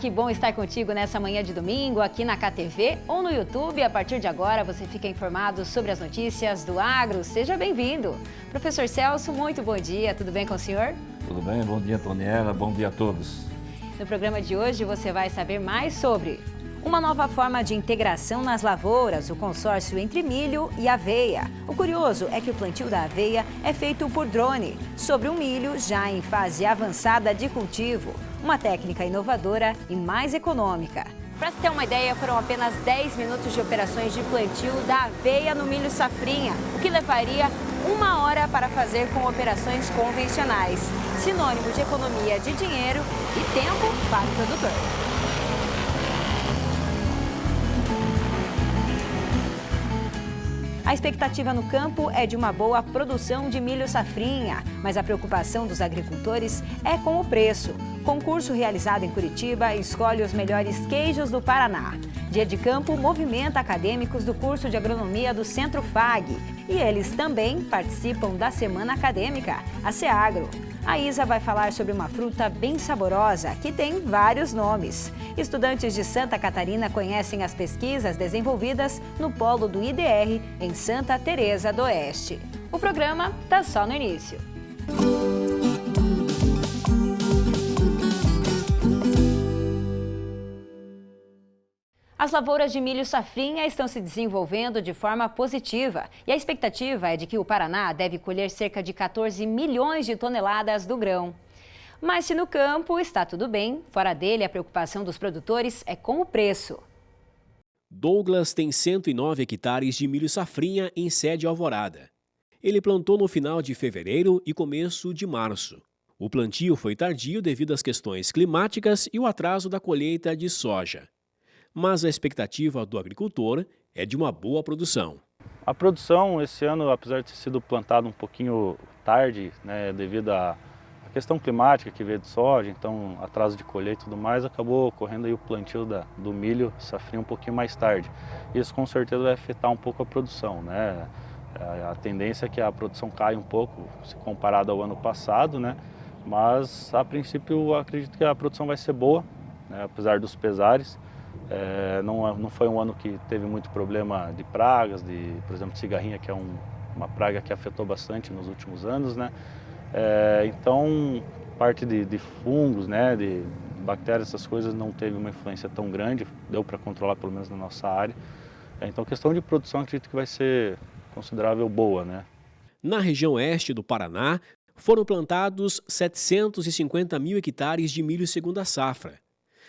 que bom estar contigo nessa manhã de domingo, aqui na KTV ou no YouTube. A partir de agora você fica informado sobre as notícias do agro. Seja bem-vindo. Professor Celso, muito bom dia. Tudo bem com o senhor? Tudo bem, bom dia, Toniela. Bom dia a todos. No programa de hoje você vai saber mais sobre uma nova forma de integração nas lavouras, o consórcio entre milho e aveia. O curioso é que o plantio da aveia é feito por drone, sobre o milho já em fase avançada de cultivo. Uma técnica inovadora e mais econômica. Para se ter uma ideia, foram apenas 10 minutos de operações de plantio da aveia no milho safrinha, o que levaria 1 hora para fazer com operações convencionais. Sinônimo de economia de dinheiro e tempo para o produtor. A expectativa no campo é de uma boa produção de milho safrinha, mas a preocupação dos agricultores é com o preço. Concurso realizado em Curitiba escolhe os melhores queijos do Paraná. Dia de Campo movimenta acadêmicos do curso de agronomia do Centro FAG. E eles também participam da Semana Acadêmica, a SEAGRO. A Isa vai falar sobre uma fruta bem saborosa, que tem vários nomes. Estudantes de Santa Catarina conhecem as pesquisas desenvolvidas no polo do IDR, em Santa Teresa do Oeste. O programa está só no início. As lavouras de milho safrinha estão se desenvolvendo de forma positiva e a expectativa é de que o Paraná deve colher cerca de 14 milhões de toneladas do grão. Mas se no campo está tudo bem, fora dele a preocupação dos produtores é com o preço. Douglas tem 109 hectares de milho safrinha em sede Alvorada. Ele plantou no final de fevereiro e começo de março. O plantio foi tardio devido às questões climáticas e o atraso da colheita de soja. Mas a expectativa do agricultor é de uma boa produção. A produção esse ano, apesar de ter sido plantado um pouquinho tarde, devido à questão climática que veio de soja, então atraso de colheita e tudo mais, acabou ocorrendo aí o plantio do milho safrinha um pouquinho mais tarde. Isso com certeza vai afetar um pouco a produção, né? A tendência é que a produção caia um pouco se comparado ao ano passado, né? Mas a princípio eu acredito que a produção vai ser boa, né? Apesar dos pesares. Não foi um ano que teve muito problema de pragas, por exemplo, de cigarrinha, que é uma praga que afetou bastante nos últimos anos, né? Então, parte de fungos, né, de bactérias, essas coisas não teve uma influência tão grande, deu para controlar pelo menos na nossa área. Então, questão de produção, acredito que vai ser considerável boa, né? Na região oeste do Paraná, foram plantados 750 mil hectares de milho segunda safra.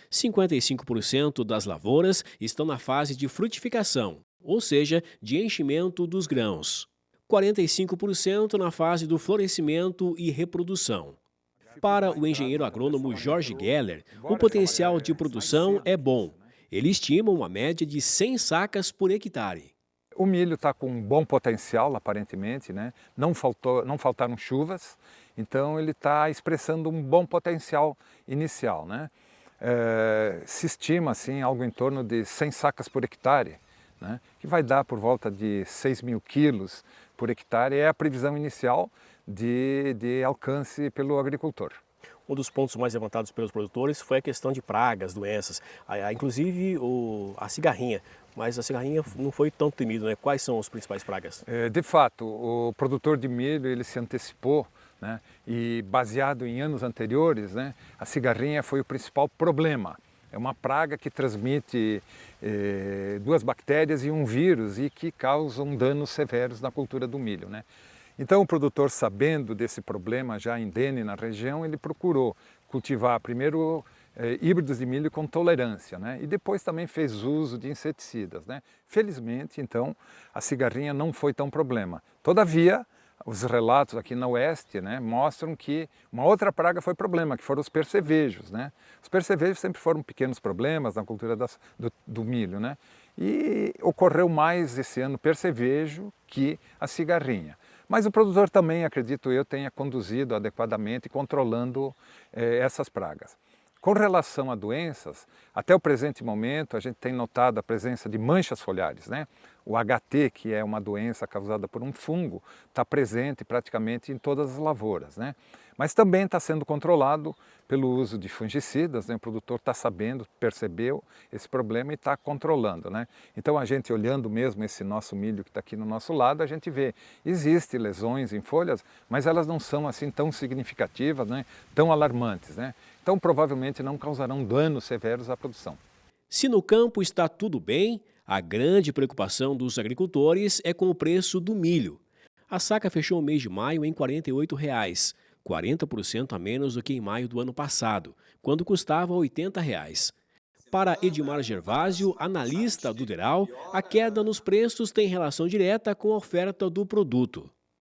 55% das lavouras estão na fase de frutificação, ou seja, de enchimento dos grãos. 45% na fase do florescimento e reprodução. Para o engenheiro agrônomo Jorge Geller, o potencial de produção é bom. Ele estima uma média de 100 sacas por hectare. O milho está com um bom potencial, aparentemente, né? Não faltaram chuvas, então ele está expressando um bom potencial inicial, né? Se estima assim, algo em torno de 100 sacas por hectare, né? Que vai dar por volta de 6 mil quilos por hectare, é a previsão inicial de alcance pelo agricultor. Um dos pontos mais levantados pelos produtores foi a questão de pragas, doenças, inclusive a cigarrinha. Mas a cigarrinha não foi tão temida, né? Quais são as principais pragas? De fato, o produtor de milho ele se antecipou, né? E baseado em anos anteriores, né, a cigarrinha foi o principal problema. É uma praga que transmite 2 bactérias e um vírus e que causam danos severos na cultura do milho, né? Então o produtor, sabendo desse problema já indene na região, ele procurou cultivar primeiro híbridos de milho com tolerância, né? E depois também fez uso de inseticidas, né? Felizmente, então, a cigarrinha não foi tão problema. Todavia, os relatos aqui na Oeste, né, mostram que uma outra praga foi problema, que foram os percevejos, né? Os percevejos sempre foram pequenos problemas na cultura do milho, né? E ocorreu mais esse ano percevejo que a cigarrinha. Mas o produtor também, acredito eu, tenha conduzido adequadamente, controlando essas pragas. Com relação a doenças, até o presente momento a gente tem notado a presença de manchas foliares, né? O HT, que é uma doença causada por um fungo, está presente praticamente em todas as lavouras, né? Mas também está sendo controlado pelo uso de fungicidas, né? O produtor está sabendo, percebeu esse problema e está controlando, né? Então a gente olhando mesmo esse nosso milho que está aqui no nosso lado, a gente vê, existem lesões em folhas, mas elas não são assim tão significativas, né? Tão alarmantes, né? Então provavelmente não causarão danos severos à produção. Se no campo está tudo bem, a grande preocupação dos agricultores é com o preço do milho. A saca fechou o mês de maio em R$ 48,00, 40% a menos do que em maio do ano passado, quando custava R$ 80,00. Para Edmar Gervásio, analista do DERAL, a queda nos preços tem relação direta com a oferta do produto.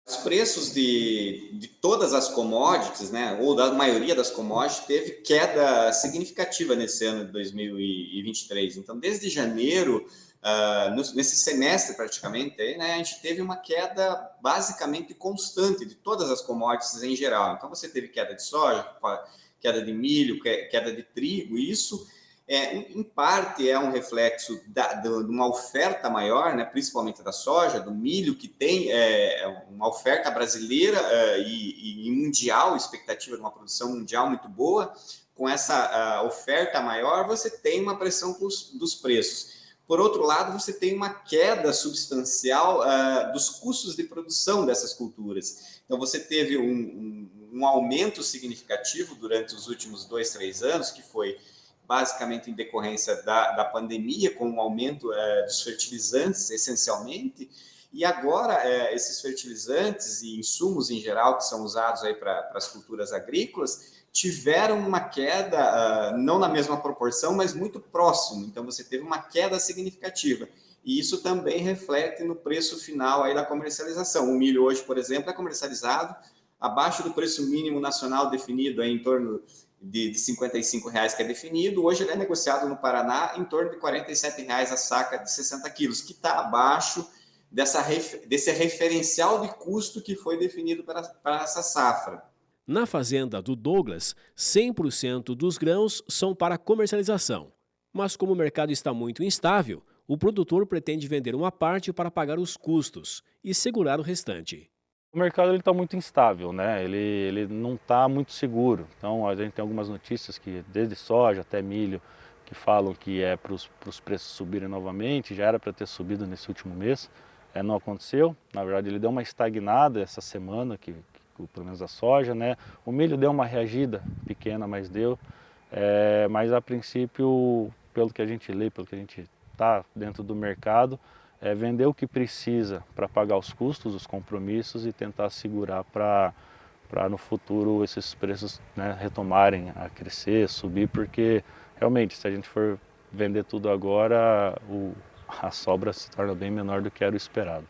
Os preços de todas as commodities, né, ou da maioria das commodities, teve queda significativa nesse ano de 2023. Então, desde janeiro, nesse semestre praticamente, né, a gente teve uma queda basicamente constante de todas as commodities em geral. Então, você teve queda de soja, queda de milho, queda de trigo, e isso em parte é um reflexo de uma oferta maior, né, principalmente da soja, do milho, que tem uma oferta brasileira e mundial, expectativa de uma produção mundial muito boa. Com essa oferta maior, você tem uma pressão dos preços. Por outro lado, você tem uma queda substancial dos custos de produção dessas culturas. Então, você teve um aumento significativo durante os últimos 2, 3 anos, que foi basicamente em decorrência da pandemia, com o aumento dos fertilizantes, essencialmente, e agora esses fertilizantes e insumos em geral que são usados aí para as culturas agrícolas tiveram uma queda, não na mesma proporção, mas muito próximo. Então, você teve uma queda significativa. E isso também reflete no preço final aí da comercialização. O milho hoje, por exemplo, é comercializado abaixo do preço mínimo nacional definido, aí, em torno de R$ 55,00 que é definido. Hoje ele é negociado no Paraná em torno de R$ 47,00 a saca de 60 quilos, que está abaixo desse referencial de custo que foi definido para essa safra. Na fazenda do Douglas, 100% dos grãos são para comercialização. Mas como o mercado está muito instável, o produtor pretende vender uma parte para pagar os custos e segurar o restante. O mercado está muito instável, né? Ele não está muito seguro. Então a gente tem algumas notícias que desde soja até milho que falam que é para os preços subirem novamente, já era para ter subido nesse último mês, não aconteceu. Na verdade ele deu uma estagnada essa semana, pelo menos a soja, né? O milho deu uma reagida pequena, mas deu. Mas a princípio, pelo que a gente lê, pelo que a gente está dentro do mercado, vender o que precisa para pagar os custos, os compromissos e tentar segurar para no futuro esses preços, né, retomarem a crescer, subir, porque realmente se a gente for vender tudo agora, a sobra se torna bem menor do que era o esperado.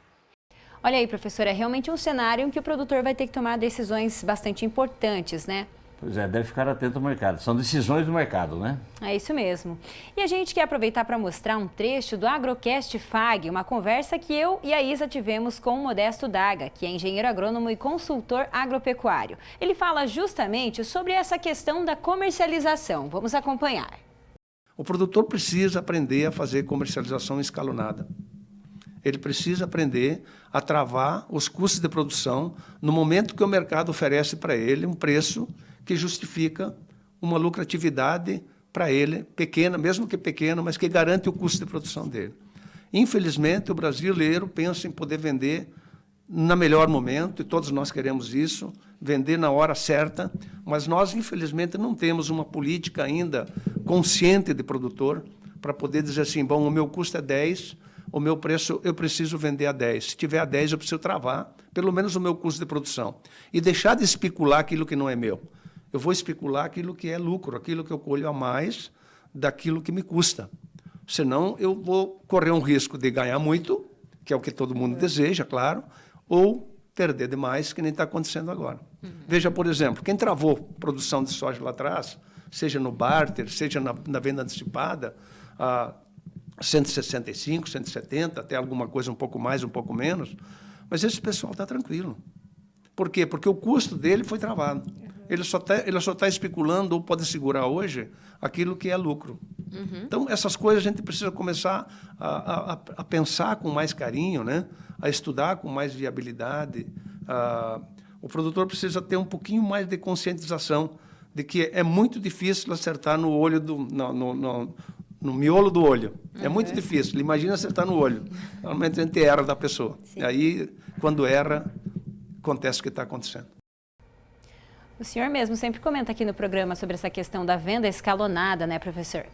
Olha aí, professor, é realmente um cenário em que o produtor vai ter que tomar decisões bastante importantes, né? Pois é, deve ficar atento ao mercado. São decisões do mercado, né? É isso mesmo. E a gente quer aproveitar para mostrar um trecho do Agrocast FAG, uma conversa que eu e a Isa tivemos com o Modesto Daga, que é engenheiro agrônomo e consultor agropecuário. Ele fala justamente sobre essa questão da comercialização. Vamos acompanhar. O produtor precisa aprender a fazer comercialização escalonada. Ele precisa aprender a travar os custos de produção no momento que o mercado oferece para ele um preço que justifica uma lucratividade para ele, pequena, mesmo que pequena, mas que garante o custo de produção dele. Infelizmente, o brasileiro pensa em poder vender no melhor momento, e todos nós queremos isso, vender na hora certa, mas nós, infelizmente, não temos uma política ainda consciente de produtor para poder dizer assim, bom, o meu custo é 10, o meu preço eu preciso vender a 10. Se tiver a 10, eu preciso travar pelo menos o meu custo de produção. E deixar de especular aquilo que não é meu. Eu vou especular aquilo que é lucro, aquilo que eu colho a mais daquilo que me custa. Senão, eu vou correr um risco de ganhar muito, que é o que todo mundo deseja, claro, ou perder demais, que nem está acontecendo agora. Veja, por exemplo, quem travou produção de soja lá atrás, seja no barter, seja na venda antecipada, 165, 170, até alguma coisa um pouco mais, um pouco menos, mas esse pessoal está tranquilo. Por quê? Porque o custo dele foi travado. Ele só está especulando ou pode segurar hoje aquilo que é lucro. Então, essas coisas a gente precisa começar a pensar com mais carinho, né? A estudar com mais viabilidade. o produtor precisa ter um pouquinho mais de conscientização de que é muito difícil acertar no olho no miolo do olho. É muito difícil. Imagina acertar no olho. Normalmente a gente erra da pessoa. Sim. E aí, quando erra, acontece o que está acontecendo. O senhor mesmo sempre comenta aqui no programa sobre essa questão da venda escalonada, né, professor?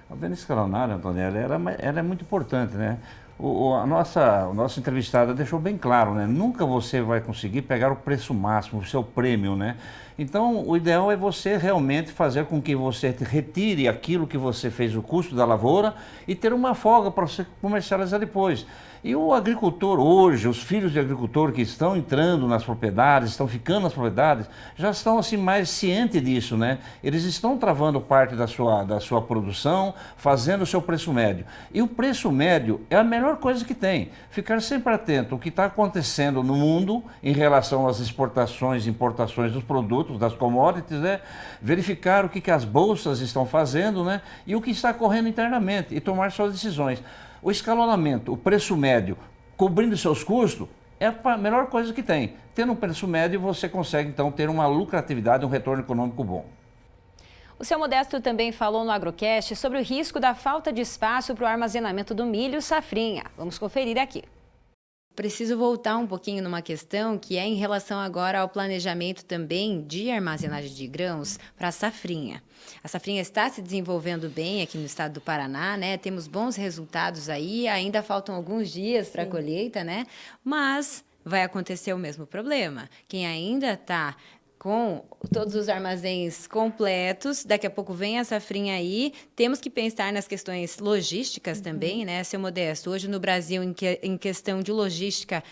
A venda escalonada, Antonella, ela é muito importante, né? A nossa entrevistada deixou bem claro, né? Nunca você vai conseguir pegar o preço máximo, o seu prêmio, né? Então, o ideal é você realmente fazer com que você retire aquilo que você fez o custo da lavoura e ter uma folga para você comercializar depois. E o agricultor hoje, os filhos de agricultor que estão entrando nas propriedades, estão ficando nas propriedades, já estão assim mais cientes disso, né? Eles estão travando parte da sua produção, fazendo o seu preço médio. E o preço médio é a melhor coisa que tem. Ficar sempre atento ao que está acontecendo no mundo em relação às exportações e importações dos produtos, das commodities, né? Verificar o que as bolsas estão fazendo, né? E o que está ocorrendo internamente e tomar suas decisões. O escalonamento, o preço médio, cobrindo seus custos, é a melhor coisa que tem. Tendo um preço médio, você consegue, então, ter uma lucratividade, um retorno econômico bom. O seu Modesto também falou no Agrocast sobre o risco da falta de espaço para o armazenamento do milho safrinha. Vamos conferir aqui. Preciso voltar um pouquinho numa questão que é em relação agora ao planejamento também de armazenagem de grãos para a safrinha. A safrinha está se desenvolvendo bem aqui no estado do Paraná, né? Temos bons resultados aí, ainda faltam alguns dias para a colheita, né? Mas vai acontecer o mesmo problema. Quem ainda está com todos os armazéns completos, daqui a pouco vem a safrinha aí, temos que pensar nas questões logísticas também, né, seu Modesto? Hoje no Brasil, em questão de logística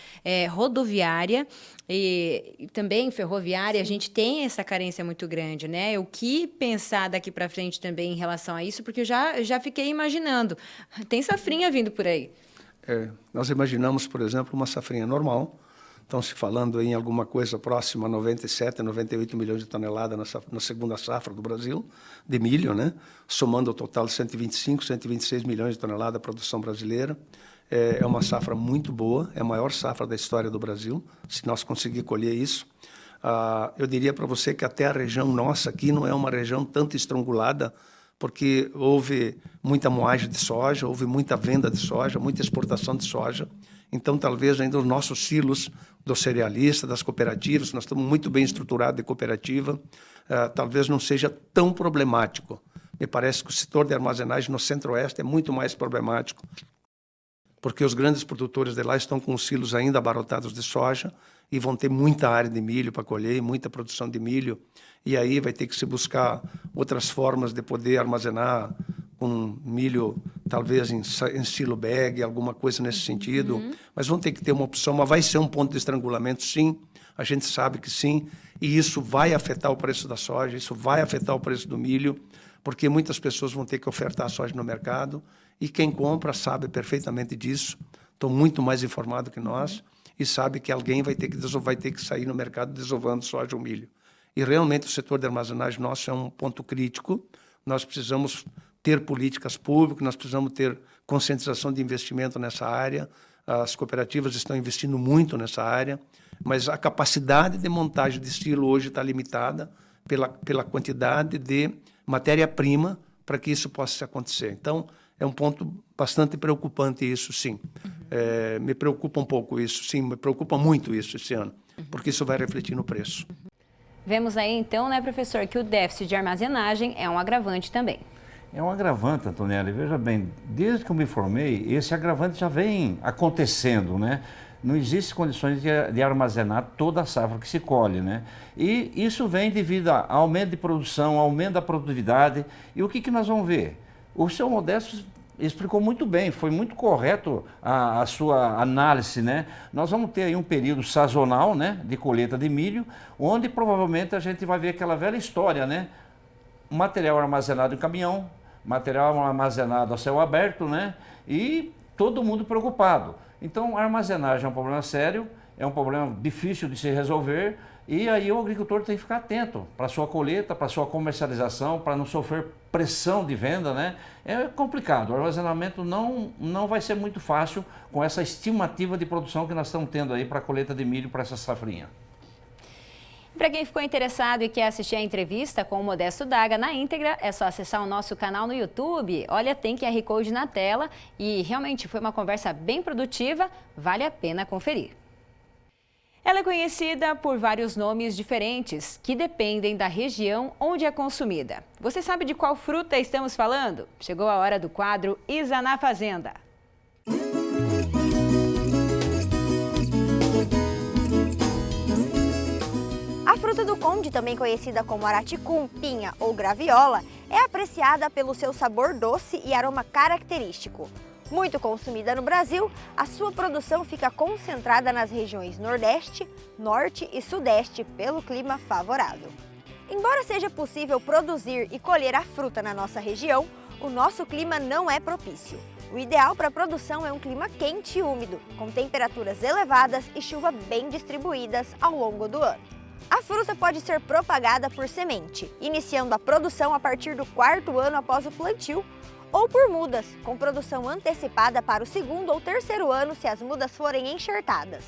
rodoviária e também ferroviária, a gente tem essa carência muito grande, né? O que pensar daqui para frente também em relação a isso? Porque eu já fiquei imaginando, tem safrinha vindo por aí. Nós imaginamos, por exemplo, uma safrinha normal. Estão se falando em alguma coisa próxima a 97, 98 milhões de toneladas na segunda safra do Brasil, de milho, né? Somando o total de 125, 126 milhões de toneladas da produção brasileira. É uma safra muito boa, é a maior safra da história do Brasil, se nós conseguirmos colher isso. Eu diria para você que até a região nossa aqui não é uma região tanto estrangulada, porque houve muita moagem de soja, houve muita venda de soja, muita exportação de soja. Então, talvez ainda os nossos silos dos cerealistas, das cooperativas, nós estamos muito bem estruturados de cooperativa, talvez não seja tão problemático. Me parece que o setor de armazenagem no Centro-Oeste é muito mais problemático, porque os grandes produtores de lá estão com os silos ainda abarrotados de soja e vão ter muita área de milho para colher, muita produção de milho, e aí vai ter que se buscar outras formas de poder armazenar com milho, talvez em silo bag, alguma coisa nesse sentido, mas vão ter que ter uma opção, mas vai ser um ponto de estrangulamento, sim, a gente sabe que sim, e isso vai afetar o preço da soja, isso vai afetar o preço do milho, porque muitas pessoas vão ter que ofertar soja no mercado, e quem compra sabe perfeitamente disso, estão muito mais informado que nós, e sabe que alguém vai ter que sair no mercado desovando soja ou milho. E realmente o setor de armazenagem nosso é um ponto crítico, nós precisamos ter políticas públicas, nós precisamos ter conscientização de investimento nessa área, as cooperativas estão investindo muito nessa área, mas a capacidade de montagem de silo hoje está limitada pela quantidade de matéria-prima para que isso possa acontecer. Então, é um ponto bastante preocupante isso, sim. Me preocupa um pouco isso, sim, me preocupa muito isso esse ano, porque isso vai refletir no preço. Vemos aí então, né, professor, que o déficit de armazenagem é um agravante também. É um agravante, Antonella, e veja bem, desde que eu me formei, esse agravante já vem acontecendo, né? Não existem condições de armazenar toda a safra que se colhe, né? E isso vem devido a aumento de produção, aumento da produtividade. E o que nós vamos ver? O seu Modesto explicou muito bem, foi muito correto a sua análise, né? Nós vamos ter aí um período sazonal, né, de colheita de milho, onde provavelmente a gente vai ver aquela velha história, né? Material armazenado em caminhão, material armazenado a céu aberto, né? E todo mundo preocupado. Então, a armazenagem é um problema sério, é um problema difícil de se resolver, e aí o agricultor tem que ficar atento para a sua colheita, para a sua comercialização, para não sofrer pressão de venda, né? É complicado, o armazenamento não vai ser muito fácil com essa estimativa de produção que nós estamos tendo aí para a colheita de milho para essa safrinha. Para quem ficou interessado e quer assistir a entrevista com o Modesto Daga na íntegra, é só acessar o nosso canal no YouTube. Olha, tem QR Code na tela e realmente foi uma conversa bem produtiva, vale a pena conferir. Ela é conhecida por vários nomes diferentes que dependem da região onde é consumida. Você sabe de qual fruta estamos falando? Chegou a hora do quadro Isa na Fazenda. A fruta do conde, também conhecida como araticum, pinha ou graviola, é apreciada pelo seu sabor doce e aroma característico. Muito consumida no Brasil, a sua produção fica concentrada nas regiões Nordeste, Norte e Sudeste pelo clima favorável. Embora seja possível produzir e colher a fruta na nossa região, o nosso clima não é propício. O ideal para a produção é um clima quente e úmido, com temperaturas elevadas e chuva bem distribuídas ao longo do ano. A fruta pode ser propagada por semente, iniciando a produção a partir do 4º ano após o plantio, ou por mudas, com produção antecipada para o 2º ou 3º ano se as mudas forem enxertadas.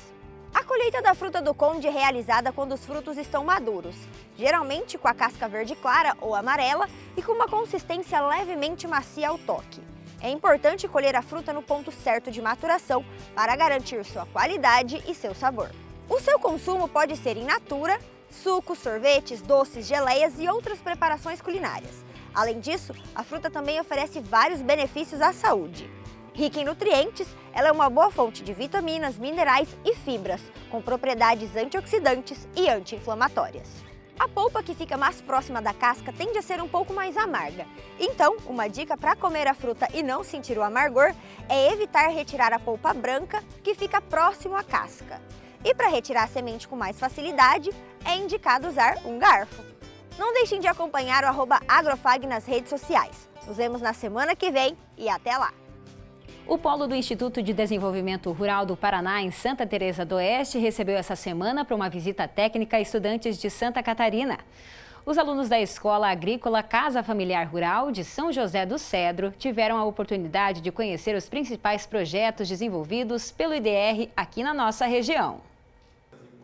A colheita da fruta do conde é realizada quando os frutos estão maduros, geralmente com a casca verde clara ou amarela e com uma consistência levemente macia ao toque. É importante colher a fruta no ponto certo de maturação para garantir sua qualidade e seu sabor. O seu consumo pode ser in natura, sucos, sorvetes, doces, geleias e outras preparações culinárias. Além disso, a fruta também oferece vários benefícios à saúde. Rica em nutrientes, ela é uma boa fonte de vitaminas, minerais e fibras, com propriedades antioxidantes e anti-inflamatórias. A polpa que fica mais próxima da casca tende a ser um pouco mais amarga. Então, uma dica para comer a fruta e não sentir o amargor é evitar retirar a polpa branca, que fica próximo à casca. E para retirar a semente com mais facilidade, é indicado usar um garfo. Não deixem de acompanhar o @agrofag nas redes sociais. Nos vemos na semana que vem e até lá! O Polo do Instituto de Desenvolvimento Rural do Paraná, em Santa Teresa do Oeste, recebeu essa semana para uma visita técnica estudantes de Santa Catarina. Os alunos da Escola Agrícola Casa Familiar Rural de São José do Cedro tiveram a oportunidade de conhecer os principais projetos desenvolvidos pelo IDR aqui na nossa região.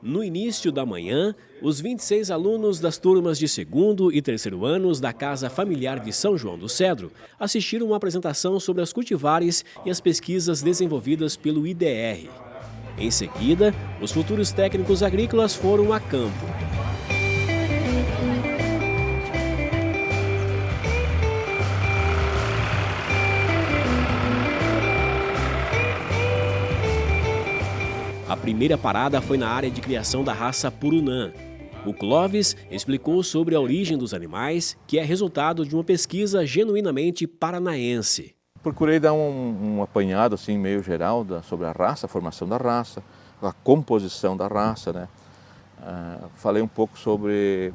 No início da manhã, os 26 alunos das turmas de 2º e 3º anos da Casa Familiar de São João do Cedro assistiram uma apresentação sobre as cultivares e as pesquisas desenvolvidas pelo IDR. Em seguida, os futuros técnicos agrícolas foram a campo. A primeira parada foi na área de criação da raça Purunã. O Clóvis explicou sobre a origem dos animais, que é resultado de uma pesquisa genuinamente paranaense. Procurei dar um apanhado assim, meio geral sobre a raça, a formação da raça, a composição da raça, né? Falei um pouco sobre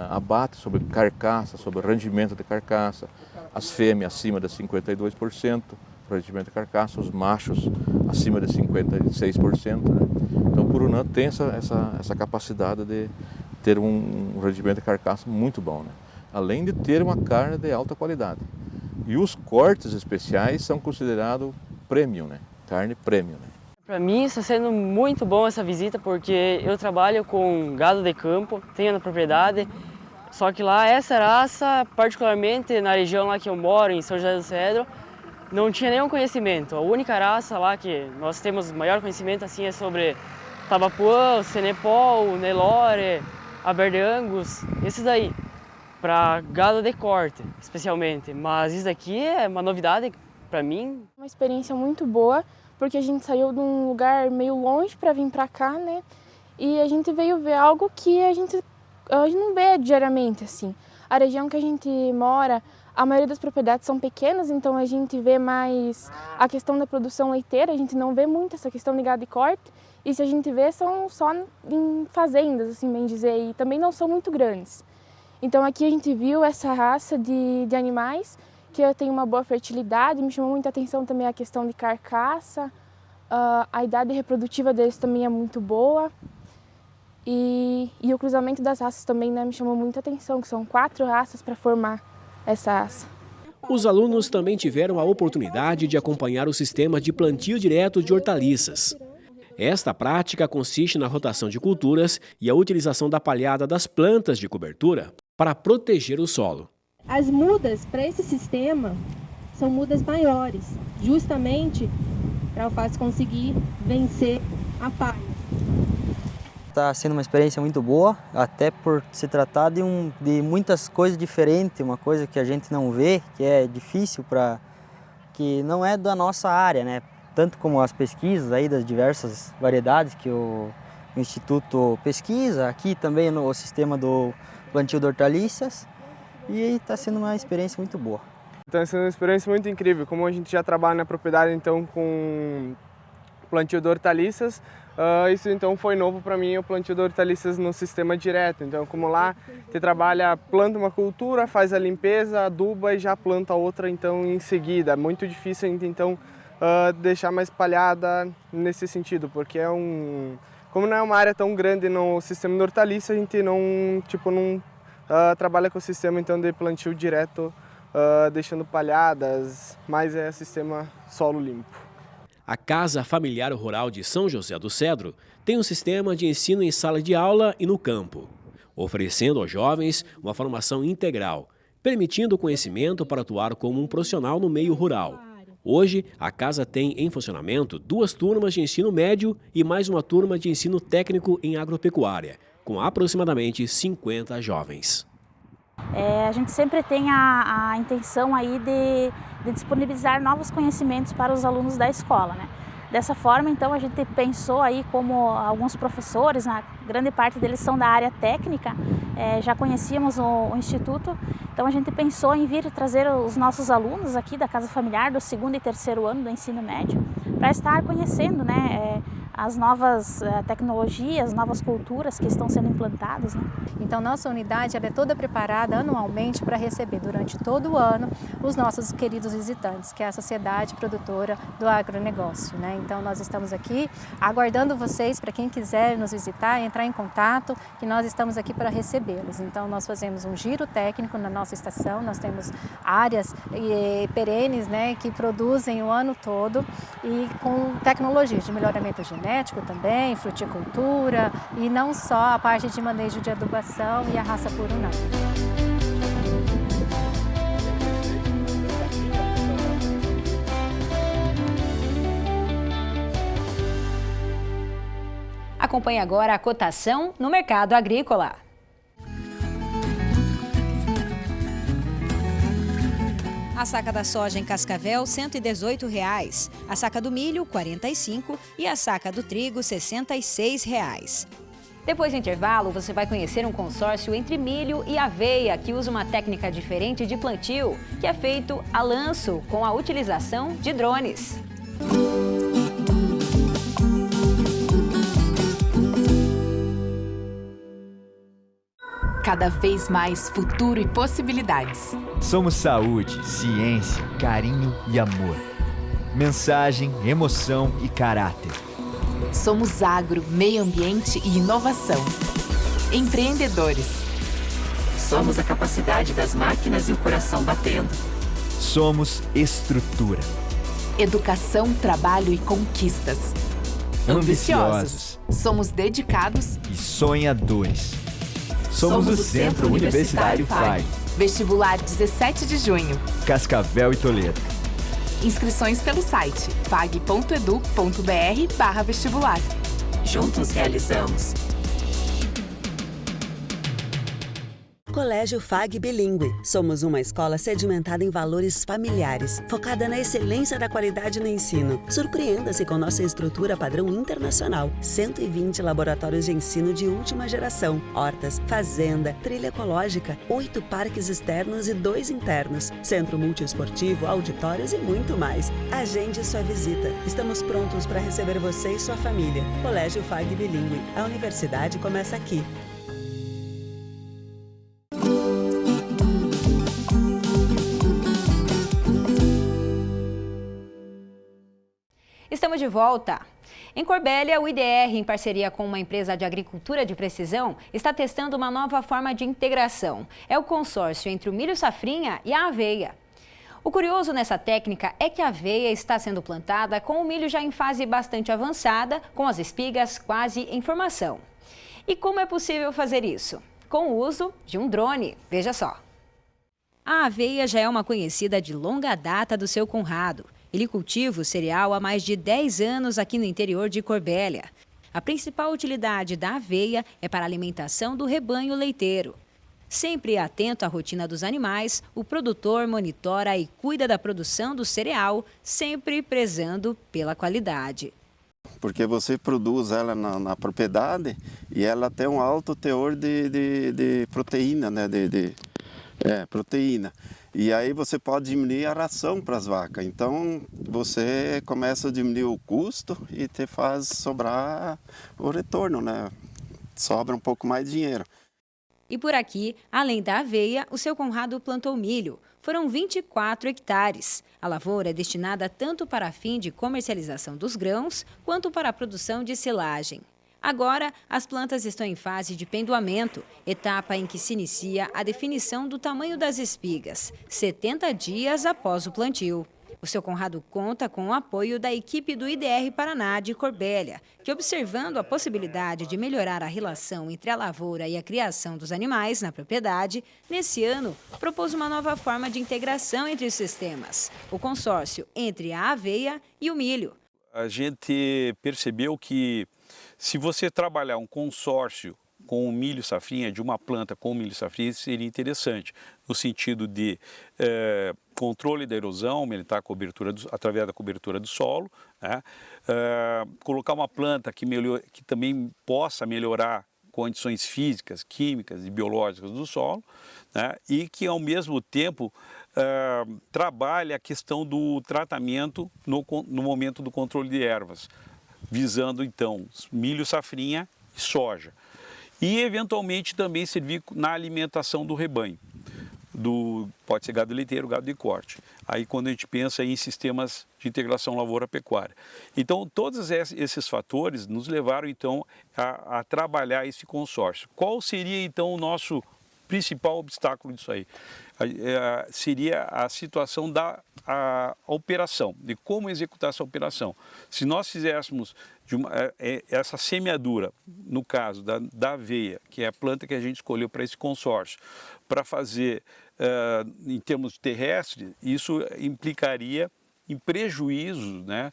abate, sobre carcaça, sobre rendimento de carcaça, as fêmeas acima de 52%. Rendimento de carcaça, os machos acima de 56%. Né? Então o Purunã tem essa capacidade de ter um rendimento de carcaça muito bom, né? Além de ter uma carne de alta qualidade. E os cortes especiais são considerados premium, né? Carne premium. Né? Para mim está sendo muito bom essa visita porque eu trabalho com gado de campo, tenho na propriedade, só que lá essa raça, particularmente na região lá que eu moro, em São José do Cedro, não tinha nenhum conhecimento. A única raça lá que nós temos maior conhecimento assim é sobre Tabapuã, Senepol, Nelore, Aberde Angus, esses daí, para gado de corte especialmente. Mas isso daqui é uma novidade para mim. Uma experiência muito boa, porque a gente saiu de um lugar meio longe para vir para cá, né? E a gente veio ver algo que a gente não vê diariamente, assim. A região que a gente mora, a maioria das propriedades são pequenas, então a gente vê mais a questão da produção leiteira, a gente não vê muito essa questão de gado de corte, e se a gente vê são só em fazendas, assim bem dizer, e também não são muito grandes. Então aqui a gente viu essa raça de animais, que tem uma boa fertilidade, me chamou muita atenção também a questão de carcaça, a idade reprodutiva deles também é muito boa, e o cruzamento das raças também, né, me chamou muita atenção, que são 4 raças para formar essa raça. Os alunos também tiveram a oportunidade de acompanhar o sistema de plantio direto de hortaliças. Esta prática consiste na rotação de culturas e a utilização da palhada das plantas de cobertura para proteger o solo. As mudas para esse sistema são mudas maiores, justamente para a alface conseguir vencer a palha. Está sendo uma experiência muito boa, até por se tratar de muitas coisas diferentes, uma coisa que a gente não vê, que é difícil que não é da nossa área, né? Tanto como as pesquisas aí das diversas variedades que o Instituto pesquisa, aqui também no sistema do plantio de hortaliças, e está sendo uma experiência muito boa. Está sendo uma experiência muito incrível, como a gente já trabalha na propriedade então com plantio de hortaliças, isso então foi novo para mim, o plantio de hortaliças no sistema direto. Então, como lá você trabalha, planta uma cultura, faz a limpeza, aduba e já planta outra então em seguida. É muito difícil então deixar mais espalhada nesse sentido, porque como não é uma área tão grande no sistema de hortaliça, a gente não trabalha com o sistema então de plantio direto, deixando palhadas, mas é sistema solo limpo. A Casa Familiar Rural de São José do Cedro tem um sistema de ensino em sala de aula e no campo, oferecendo aos jovens uma formação integral, permitindo o conhecimento para atuar como um profissional no meio rural. Hoje, a casa tem em funcionamento 2 turmas de ensino médio e mais uma turma de ensino técnico em agropecuária, com aproximadamente 50 jovens. A gente sempre tem a intenção aí de disponibilizar novos conhecimentos para os alunos da escola, né? Dessa forma, então, a gente pensou aí como alguns professores, a grande parte deles são da área técnica, já conhecíamos o Instituto, então a gente pensou em vir trazer os nossos alunos aqui da Casa Familiar do 2º e 3º ano do ensino médio para estar conhecendo, né, as novas tecnologias, novas culturas que estão sendo implantadas, né? Então, nossa unidade ela é toda preparada anualmente para receber durante todo o ano os nossos queridos visitantes, que é a Sociedade Produtora do Agronegócio, né? Então, nós estamos aqui aguardando vocês, para quem quiser nos visitar, entrar em contato, que nós estamos aqui para recebê-los. Então, nós fazemos um giro técnico na nossa estação, nós temos áreas perenes, né, que produzem o ano todo e com tecnologias de melhoramento genético também, fruticultura e não só a parte de manejo de adubação e a raça puro não. Acompanhe agora a cotação no mercado agrícola. A saca da soja em Cascavel, R$ 118,00. A saca do milho, R$ 45,00 e a saca do trigo, R$ 66,00. Depois do intervalo, você vai conhecer um consórcio entre milho e aveia que usa uma técnica diferente de plantio, que é feito a lanço com a utilização de drones. Cada vez mais futuro e possibilidades. Somos saúde, ciência, carinho e amor. Mensagem, emoção e caráter. Somos agro, meio ambiente e inovação. Empreendedores. Somos a capacidade das máquinas e o coração batendo. Somos estrutura. Educação, trabalho e conquistas. Ambiciosos. Somos dedicados e sonhadores. Somos o Centro Universitário FAG. Vestibular 17 de junho. Cascavel e Toledo. Inscrições pelo site fag.edu.br/vestibular. Juntos realizamos. Colégio FAG Bilíngue. Somos uma escola sedimentada em valores familiares, focada na excelência da qualidade no ensino. Surpreenda-se com nossa estrutura padrão internacional. 120 laboratórios de ensino de última geração, hortas, fazenda, trilha ecológica, 8 parques externos e 2 internos, centro multiesportivo, auditórios e muito mais. Agende sua visita. Estamos prontos para receber você e sua família. Colégio FAG Bilíngue. A universidade começa aqui. Estamos de volta. Em Corbélia, o IDR, em parceria com uma empresa de agricultura de precisão, está testando uma nova forma de integração. É o consórcio entre o milho safrinha e a aveia. O curioso nessa técnica é que a aveia está sendo plantada com o milho já em fase bastante avançada, com as espigas quase em formação. E como é possível fazer isso? Com o uso de um drone. Veja só. A aveia já é uma conhecida de longa data do seu Conrado. Ele cultiva o cereal há mais de 10 anos aqui no interior de Corbélia. A principal utilidade da aveia é para a alimentação do rebanho leiteiro. Sempre atento à rotina dos animais, o produtor monitora e cuida da produção do cereal, sempre prezando pela qualidade. Porque você produz ela na propriedade e ela tem um alto teor de proteína, né? Proteína. E aí você pode diminuir a ração para as vacas. Então você começa a diminuir o custo e te faz sobrar o retorno, né? Sobra um pouco mais de dinheiro. E por aqui, além da aveia, o seu Conrado plantou milho. Foram 24 hectares. A lavoura é destinada tanto para fim de comercialização dos grãos, quanto para a produção de silagem. Agora, as plantas estão em fase de pendoamento, etapa em que se inicia a definição do tamanho das espigas, 70 dias após o plantio. O seu Conrado conta com o apoio da equipe do IDR Paraná de Corbélia, que, observando a possibilidade de melhorar a relação entre a lavoura e a criação dos animais na propriedade, nesse ano propôs uma nova forma de integração entre os sistemas, o consórcio entre a aveia e o milho. A gente percebeu que se você trabalhar um consórcio com o milho safrinha, de uma planta com o milho safrinha, seria interessante, no sentido de controle da erosão, aumentar a cobertura através da cobertura do solo, né? Colocar uma planta que também possa melhorar condições físicas, químicas e biológicas do solo, né? E que ao mesmo tempo trabalhe a questão do tratamento no momento do controle de ervas, visando então milho safrinha e soja. E eventualmente também servir na alimentação do rebanho, pode ser gado leiteiro, gado de corte. Aí quando a gente pensa em sistemas de integração lavoura-pecuária. Então todos esses fatores nos levaram então a trabalhar esse consórcio. Qual seria então o nosso principal obstáculo disso aí? Seria a situação da operação, de como executar essa operação. Se nós fizéssemos essa semeadura, no caso da aveia, que é a planta que a gente escolheu para esse consórcio, para fazer em termos terrestres, isso implicaria em prejuízos, né,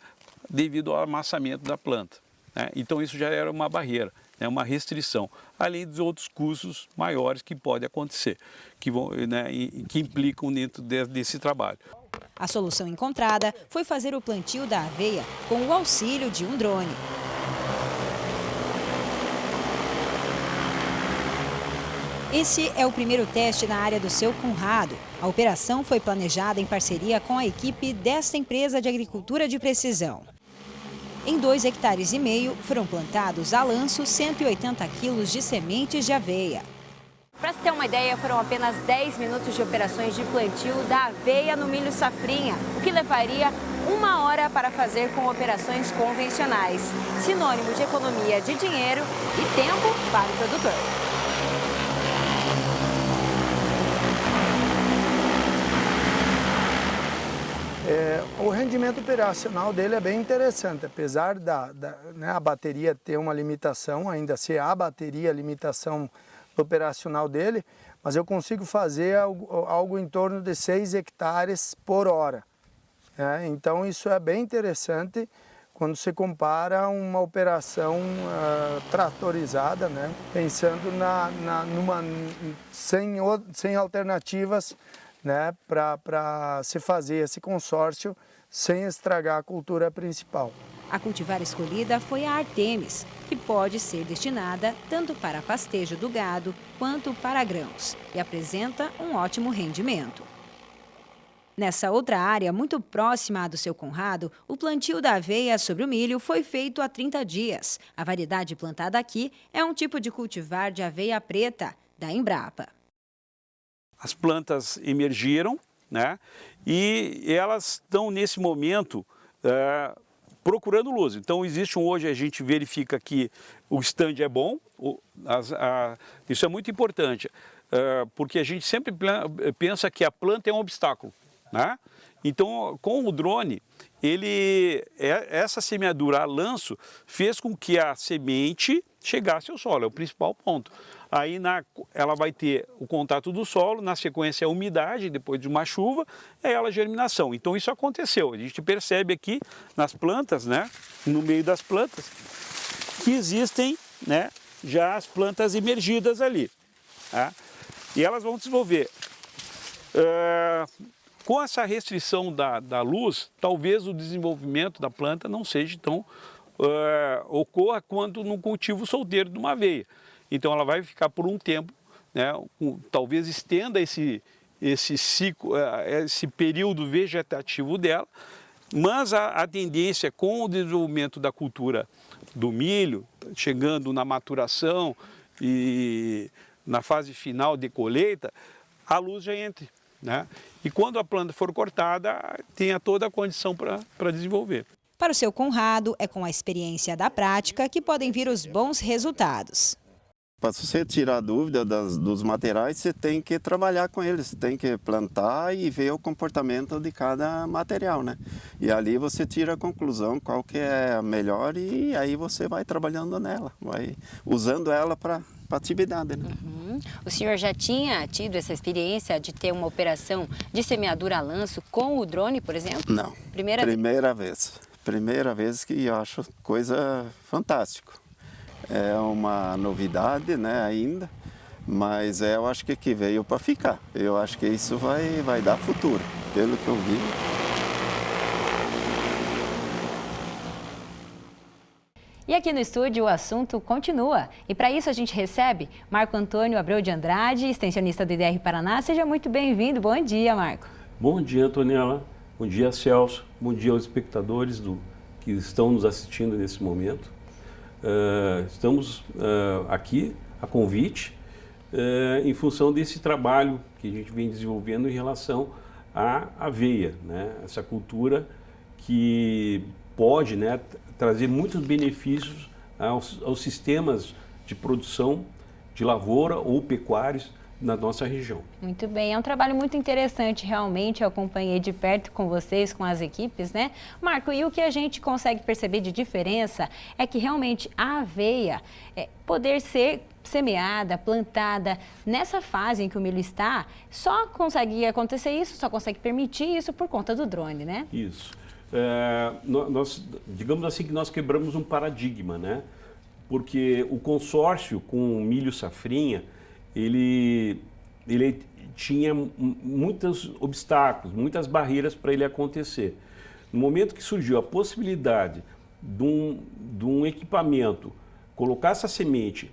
devido ao amassamento da planta, né? Então isso já era uma barreira, né, uma restrição, além dos outros custos maiores que podem acontecer, que implicam dentro desse trabalho. A solução encontrada foi fazer o plantio da aveia com o auxílio de um drone. Esse é o primeiro teste na área do seu Conrado. A operação foi planejada em parceria com a equipe desta empresa de agricultura de precisão. Em 2,5 hectares foram plantados a lanço 180 quilos de sementes de aveia. Para se ter uma ideia, foram apenas 10 minutos de operações de plantio da aveia no milho safrinha, o que levaria 1 hora para fazer com operações convencionais. Sinônimo de economia de dinheiro e tempo para o produtor. O rendimento operacional dele é bem interessante, apesar a bateria ter uma limitação, ainda ser a bateria a limitação operacional dele, mas eu consigo fazer algo em torno de 6 hectares por hora. Então isso é bem interessante quando se compara uma operação tratorizada, né? Pensando sem alternativas, né, para se fazer esse consórcio sem estragar a cultura principal. A cultivar escolhida foi a Artemis, que pode ser destinada tanto para pastejo do gado quanto para grãos e apresenta um ótimo rendimento. Nessa outra área, muito próxima à do seu Conrado, o plantio da aveia sobre o milho foi feito há 30 dias. A variedade plantada aqui é um tipo de cultivar de aveia preta, da Embrapa. As plantas emergiram, né? E elas estão nesse momento procurando luz. Então hoje a gente verifica que o stand é bom, isso é muito importante, porque a gente sempre pensa que a planta é um obstáculo. né? Então, com o drone, essa semeadura a lanço fez com que a semente chegasse ao solo, é o principal ponto. Aí ela vai ter o contato do solo, na sequência a umidade, depois de uma chuva, é ela a germinação. Então isso aconteceu, a gente percebe aqui nas plantas, né, no meio das plantas, que existem, né, já as plantas emergidas ali. Tá? E elas vão desenvolver. Com essa restrição da luz, talvez o desenvolvimento da planta não seja tão ocorra quanto no cultivo solteiro de uma aveia. Então ela vai ficar por um tempo, né, talvez estenda esse ciclo, esse período vegetativo dela, mas a tendência com o desenvolvimento da cultura do milho, chegando na maturação e na fase final de colheita, a luz já entre, né? E quando a planta for cortada, tenha toda a condição para desenvolver. Para o seu Conrado, é com a experiência da prática que podem vir os bons resultados. Para você tirar a dúvida dos materiais, você tem que trabalhar com eles, você tem que plantar e ver o comportamento de cada material, né? E ali você tira a conclusão qual que é a melhor e aí você vai trabalhando nela, vai usando ela para atividade, né? O senhor já tinha tido essa experiência de ter uma operação de semeadura a lanço com o drone, por exemplo? Não, primeira vez. Primeira vez que eu acho coisa fantástica. É uma novidade, né, ainda, mas eu acho que veio para ficar. Eu acho que isso vai dar futuro, pelo que eu vi. E aqui no estúdio o assunto continua. E para isso a gente recebe Marco Antônio Abreu de Andrade, extensionista do IDR Paraná. Seja muito bem-vindo. Bom dia, Marco. Bom dia, Antonella. Bom dia, Celso. Bom dia aos espectadores que estão nos assistindo nesse momento. Estamos aqui a convite em função desse trabalho que a gente vem desenvolvendo em relação à aveia, né? Essa cultura que pode, né, trazer muitos benefícios aos sistemas de produção de lavoura ou pecuários na nossa região. Muito bem, é um trabalho muito interessante, realmente, eu acompanhei de perto com vocês, com as equipes, né? Marco, e o que a gente consegue perceber de diferença é que realmente a aveia poder ser semeada, plantada nessa fase em que o milho está, só consegue acontecer isso, só consegue permitir isso por conta do drone, né? Isso. Nós, digamos assim que nós quebramos um paradigma, né? Porque o consórcio com o milho safrinha, ele tinha muitos obstáculos, muitas barreiras para ele acontecer. No momento que surgiu a possibilidade de um equipamento colocar essa semente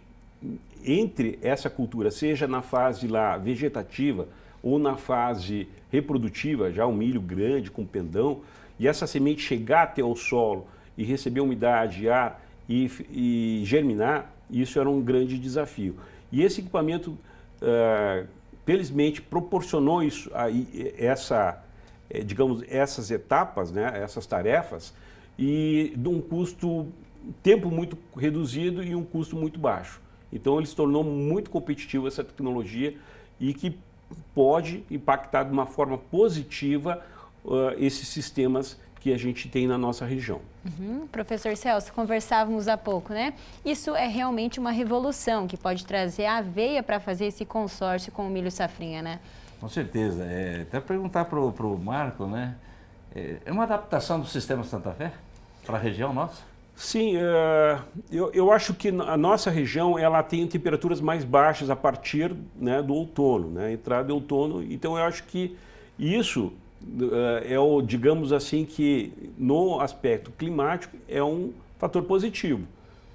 entre essa cultura, seja na fase lá vegetativa ou na fase reprodutiva, já um milho grande com pendão, e essa semente chegar até o solo e receber umidade, ar e germinar, isso era um grande desafio. E esse equipamento, felizmente, proporcionou isso, digamos, essas etapas, né, essas tarefas, e de um tempo muito reduzido e um custo muito baixo. Então, ele se tornou muito competitivo essa tecnologia e que pode impactar de uma forma positiva esses sistemas que a gente tem na nossa região. Professor Celso, conversávamos há pouco, né? Isso é realmente uma revolução que pode trazer a aveia para fazer esse consórcio com o milho safrinha, né? Com certeza. Até perguntar para o Marco, né? É uma adaptação do sistema Santa Fé para a região nossa? Sim, eu acho que a nossa região ela tem temperaturas mais baixas a partir, né, do outono, né? Entrada de outono. Então eu acho que isso digamos assim, que no aspecto climático é um fator positivo,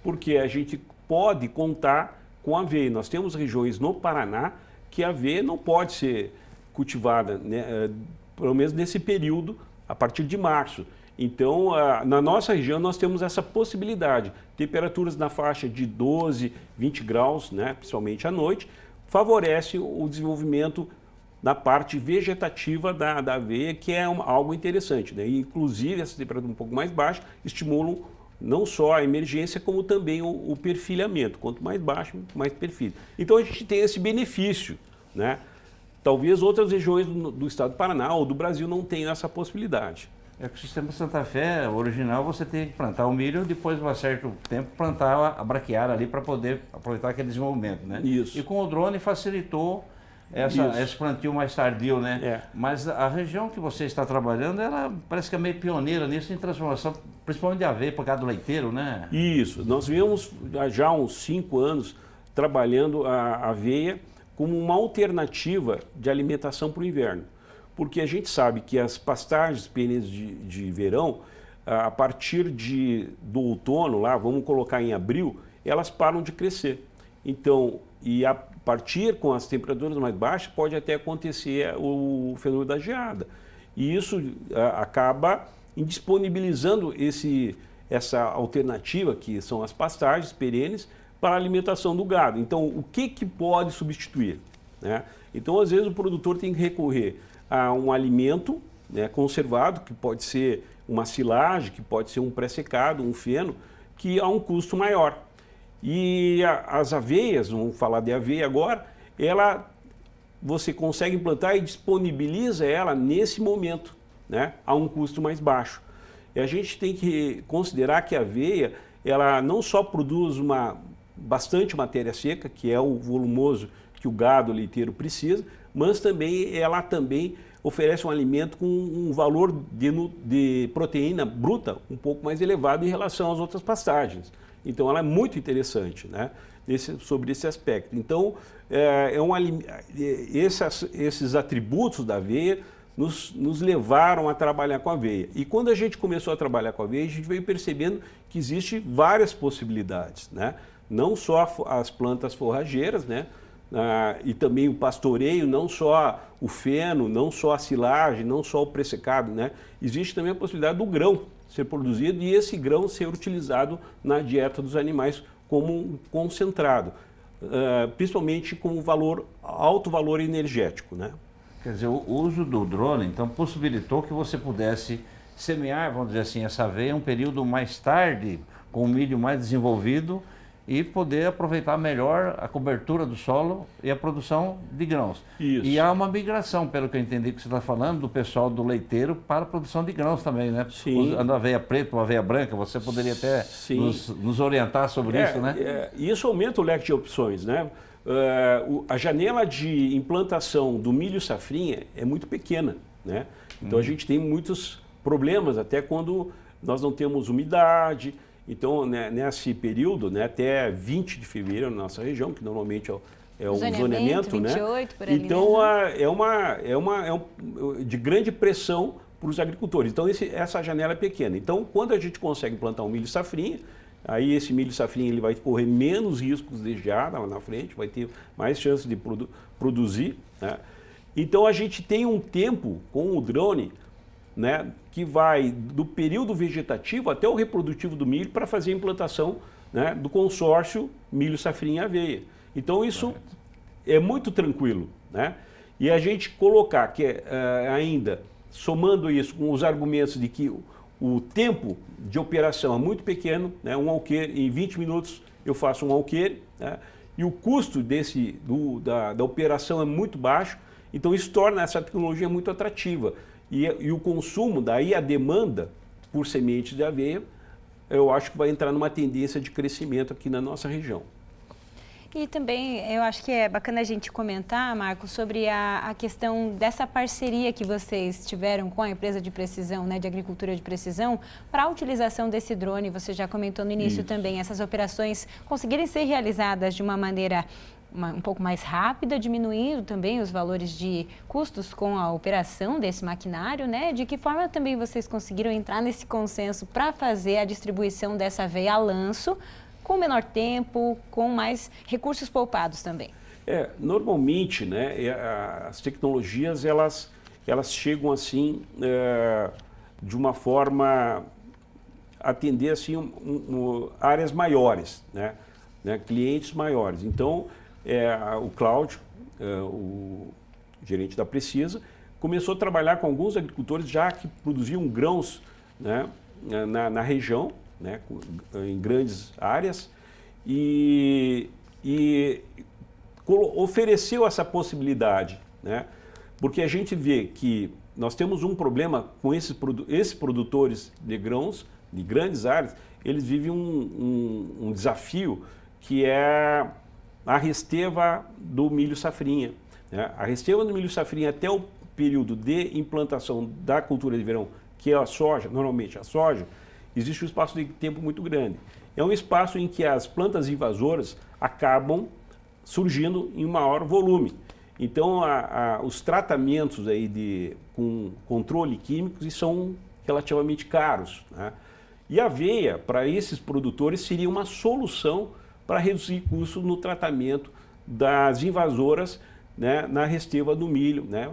porque a gente pode contar com a aveia. Nós temos regiões no Paraná que a aveia não pode ser cultivada, né, pelo menos nesse período, a partir de março. Então, na nossa região, nós temos essa possibilidade. Temperaturas na faixa de 12, 20 graus, né, principalmente à noite, favorece o desenvolvimento da parte vegetativa da aveia, que é algo interessante, né? E, inclusive, essa temperatura um pouco mais baixa estimulam não só a emergência, como também o perfilhamento. Quanto mais baixo, mais perfil. Então, a gente tem esse benefício, né? Talvez outras regiões do estado do Paraná ou do Brasil não tenham essa possibilidade. É que o sistema Santa Fé original você tem que plantar o milho, depois de um certo tempo plantar a braquiária ali para poder aproveitar aquele desenvolvimento, né? Isso. E com o drone facilitou esse plantio mais tardio, né? Mas a região que você está trabalhando, ela parece que é meio pioneira nisso em transformação, principalmente de aveia, por causa do leiteiro, né? Isso. Nós viemos já há uns 5 anos trabalhando a aveia como uma alternativa de alimentação para o inverno. Porque a gente sabe que as pastagens perenes de verão, a partir do outono, lá, vamos colocar em abril, elas param de crescer. Então, e a partir com as temperaturas mais baixas, pode até acontecer o fenômeno da geada. E isso acaba indisponibilizando essa alternativa, que são as pastagens perenes, para a alimentação do gado. Então, o que pode substituir, né? Então, às vezes, o produtor tem que recorrer a um alimento, né, conservado, que pode ser uma silagem, que pode ser um pré-secado, um feno, que há um custo maior. E as aveias, vamos falar de aveia agora, você consegue implantar e disponibiliza ela nesse momento, né, a um custo mais baixo. E a gente tem que considerar que a aveia, ela não só produz bastante matéria seca, que é o volumoso que o gado leiteiro precisa, mas também ela também oferece um alimento com um valor de proteína bruta um pouco mais elevado em relação às outras pastagens. Então, ela é muito interessante, né, sobre esse aspecto. Então, esses atributos da aveia nos levaram a trabalhar com a aveia. E quando a gente começou a trabalhar com a aveia, a gente veio percebendo que existem várias possibilidades, né? Não só as plantas forrageiras, né? E também o pastoreio, não só o feno, não só a silagem, não só o pré-secado, né? Existe também a possibilidade do grão ser produzido e esse grão ser utilizado na dieta dos animais como um concentrado, principalmente com alto valor energético, né? Quer dizer, o uso do drone, então, possibilitou que você pudesse semear, vamos dizer assim, essa aveia um período mais tarde, com o milho mais desenvolvido, e poder aproveitar melhor a cobertura do solo e a produção de grãos. Isso. E há uma migração, pelo que eu entendi que você está falando, do pessoal do leiteiro para a produção de grãos também, né? Sim. Usando a aveia preta ou a aveia branca, você poderia até nos orientar sobre isso, né? Isso aumenta o leque de opções, né? A janela de implantação do milho safrinha é muito pequena, né? Então a gente tem muitos problemas até quando nós não temos umidade. Então, né, nesse período, né, até 20 de fevereiro na nossa região, que normalmente é um zoneamento, 28, né? Por ali, então, é de grande pressão para os agricultores. Então, essa janela é pequena. Então, quando a gente consegue plantar um milho safrinha, aí esse milho safrinha ele vai correr menos riscos de geada lá na frente, vai ter mais chances de produzir, né? Então, a gente tem um tempo com o drone, né, que vai do período vegetativo até o reprodutivo do milho para fazer a implantação, né, do consórcio milho, safrinha e aveia. Então isso é muito tranquilo, né? E a gente colocar que ainda, somando isso com os argumentos de que o tempo de operação é muito pequeno, né, um alqueire, em 20 minutos eu faço um alqueire, né, e o custo da operação é muito baixo, então isso torna essa tecnologia muito atrativa. E o consumo, daí a demanda por sementes de aveia, eu acho que vai entrar numa tendência de crescimento aqui na nossa região. E também eu acho que é bacana a gente comentar, Marcos, sobre a questão dessa parceria que vocês tiveram com a empresa de precisão, né, de agricultura de precisão, para a utilização desse drone. Você já comentou no início também, essas operações conseguirem ser realizadas de uma maneira um pouco mais rápida, diminuindo também os valores de custos com a operação desse maquinário, né? De que forma também vocês conseguiram entrar nesse consenso para fazer a distribuição dessa aveia a lanço com menor tempo, com mais recursos poupados também? Normalmente, né, as tecnologias elas chegam assim de uma forma a atender assim áreas maiores, né, clientes maiores. Então o Cláudio, o gerente da Precisa, começou a trabalhar com alguns agricultores já que produziam grãos, né, na região, né, em grandes áreas, e ofereceu essa possibilidade, né? Porque a gente vê que nós temos um problema com esses produtores de grãos, de grandes áreas, eles vivem um desafio que é a resteva do milho safrinha, né? A resteva do milho safrinha até o período de implantação da cultura de verão, que é a soja, normalmente a soja, existe um espaço de tempo muito grande. É um espaço em que as plantas invasoras acabam surgindo em maior volume. Então, os tratamentos aí com controle químico são relativamente caros, né? E a aveia, para esses produtores, seria uma solução para reduzir custos no tratamento das invasoras, né, na resteva do milho, né,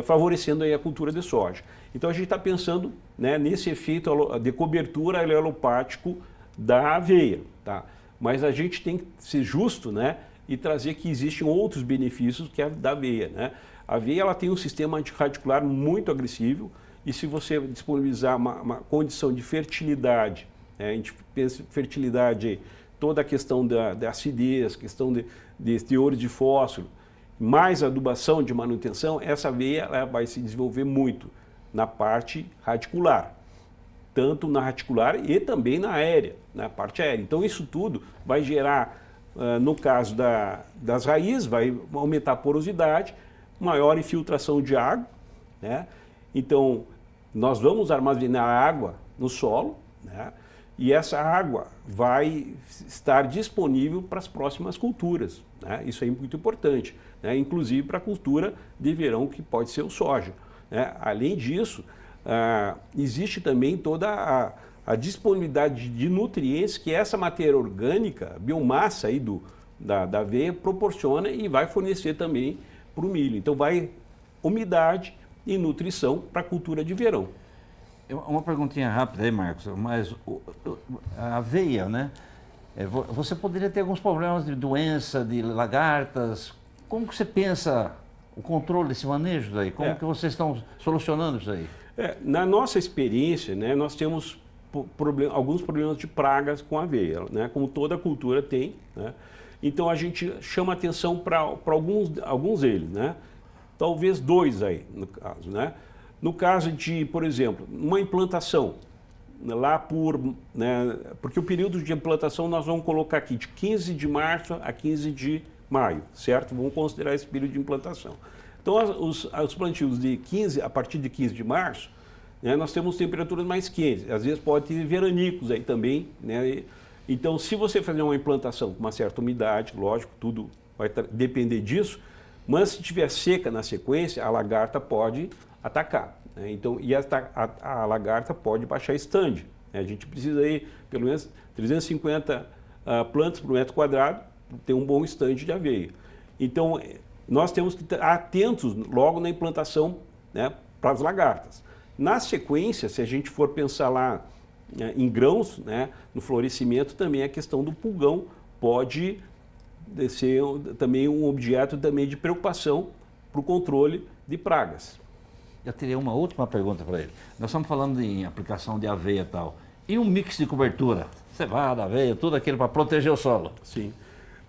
favorecendo aí a cultura de soja. Então, a gente está pensando, né, nesse efeito de cobertura alelopático da aveia, tá? Mas a gente tem que ser justo, né, e trazer que existem outros benefícios que a da aveia, né? A aveia ela tem um sistema antirradicular muito agressivo e se você disponibilizar uma condição de fertilidade, né, a gente pensa em fertilidade, toda a questão da acidez, questão de teores de fósforo, mais adubação de manutenção, essa aveia ela vai se desenvolver muito na parte radicular, tanto na radicular e também na aérea, na parte aérea. Então isso tudo vai gerar, no caso das raízes, vai aumentar a porosidade, maior infiltração de água, né? Então nós vamos armazenar água no solo, né? E essa água vai estar disponível para as próximas culturas, né? Isso é muito importante, né? Inclusive para a cultura de verão, que pode ser o soja, né? Além disso, existe também toda a disponibilidade de nutrientes que essa matéria orgânica, a biomassa aí da aveia, proporciona e vai fornecer também para o milho. Então vai umidade e nutrição para a cultura de verão. Uma perguntinha rápida aí, Marcos, mas a aveia, né? Você poderia ter alguns problemas de doença, de lagartas. Como que você pensa o controle desse manejo daí? Como que vocês estão solucionando isso aí? Na nossa experiência, né, nós temos alguns problemas de pragas com a aveia, né, como toda cultura tem, né? Então a gente chama atenção para alguns deles, né? Talvez 2 aí, no caso, né? No caso de, por exemplo, uma implantação, lá né, porque o período de implantação nós vamos colocar aqui de 15 de março a 15 de maio, certo? Vamos considerar esse período de implantação. Então, os plantios a partir de 15 de março, né, nós temos temperaturas mais quentes. Às vezes pode ter veranicos aí também, né? Então, se você fazer uma implantação com uma certa umidade, lógico, tudo vai depender disso, mas se tiver seca na sequência, a lagarta pode atacar, né? Então, e a lagarta pode baixar stand, né? A gente precisa aí, pelo menos, 350 plantas por metro quadrado, ter um bom stand de aveia. Então, nós temos que estar atentos logo na implantação, né, para as lagartas. Na sequência, se a gente for pensar lá, né, em grãos, né, no florescimento, também a questão do pulgão pode ser também um objeto também de preocupação para o controle de pragas. Eu teria uma última pergunta para ele. Nós estamos falando em aplicação de aveia e tal. E um mix de cobertura? Cevada, aveia, tudo aquilo para proteger o solo? Sim.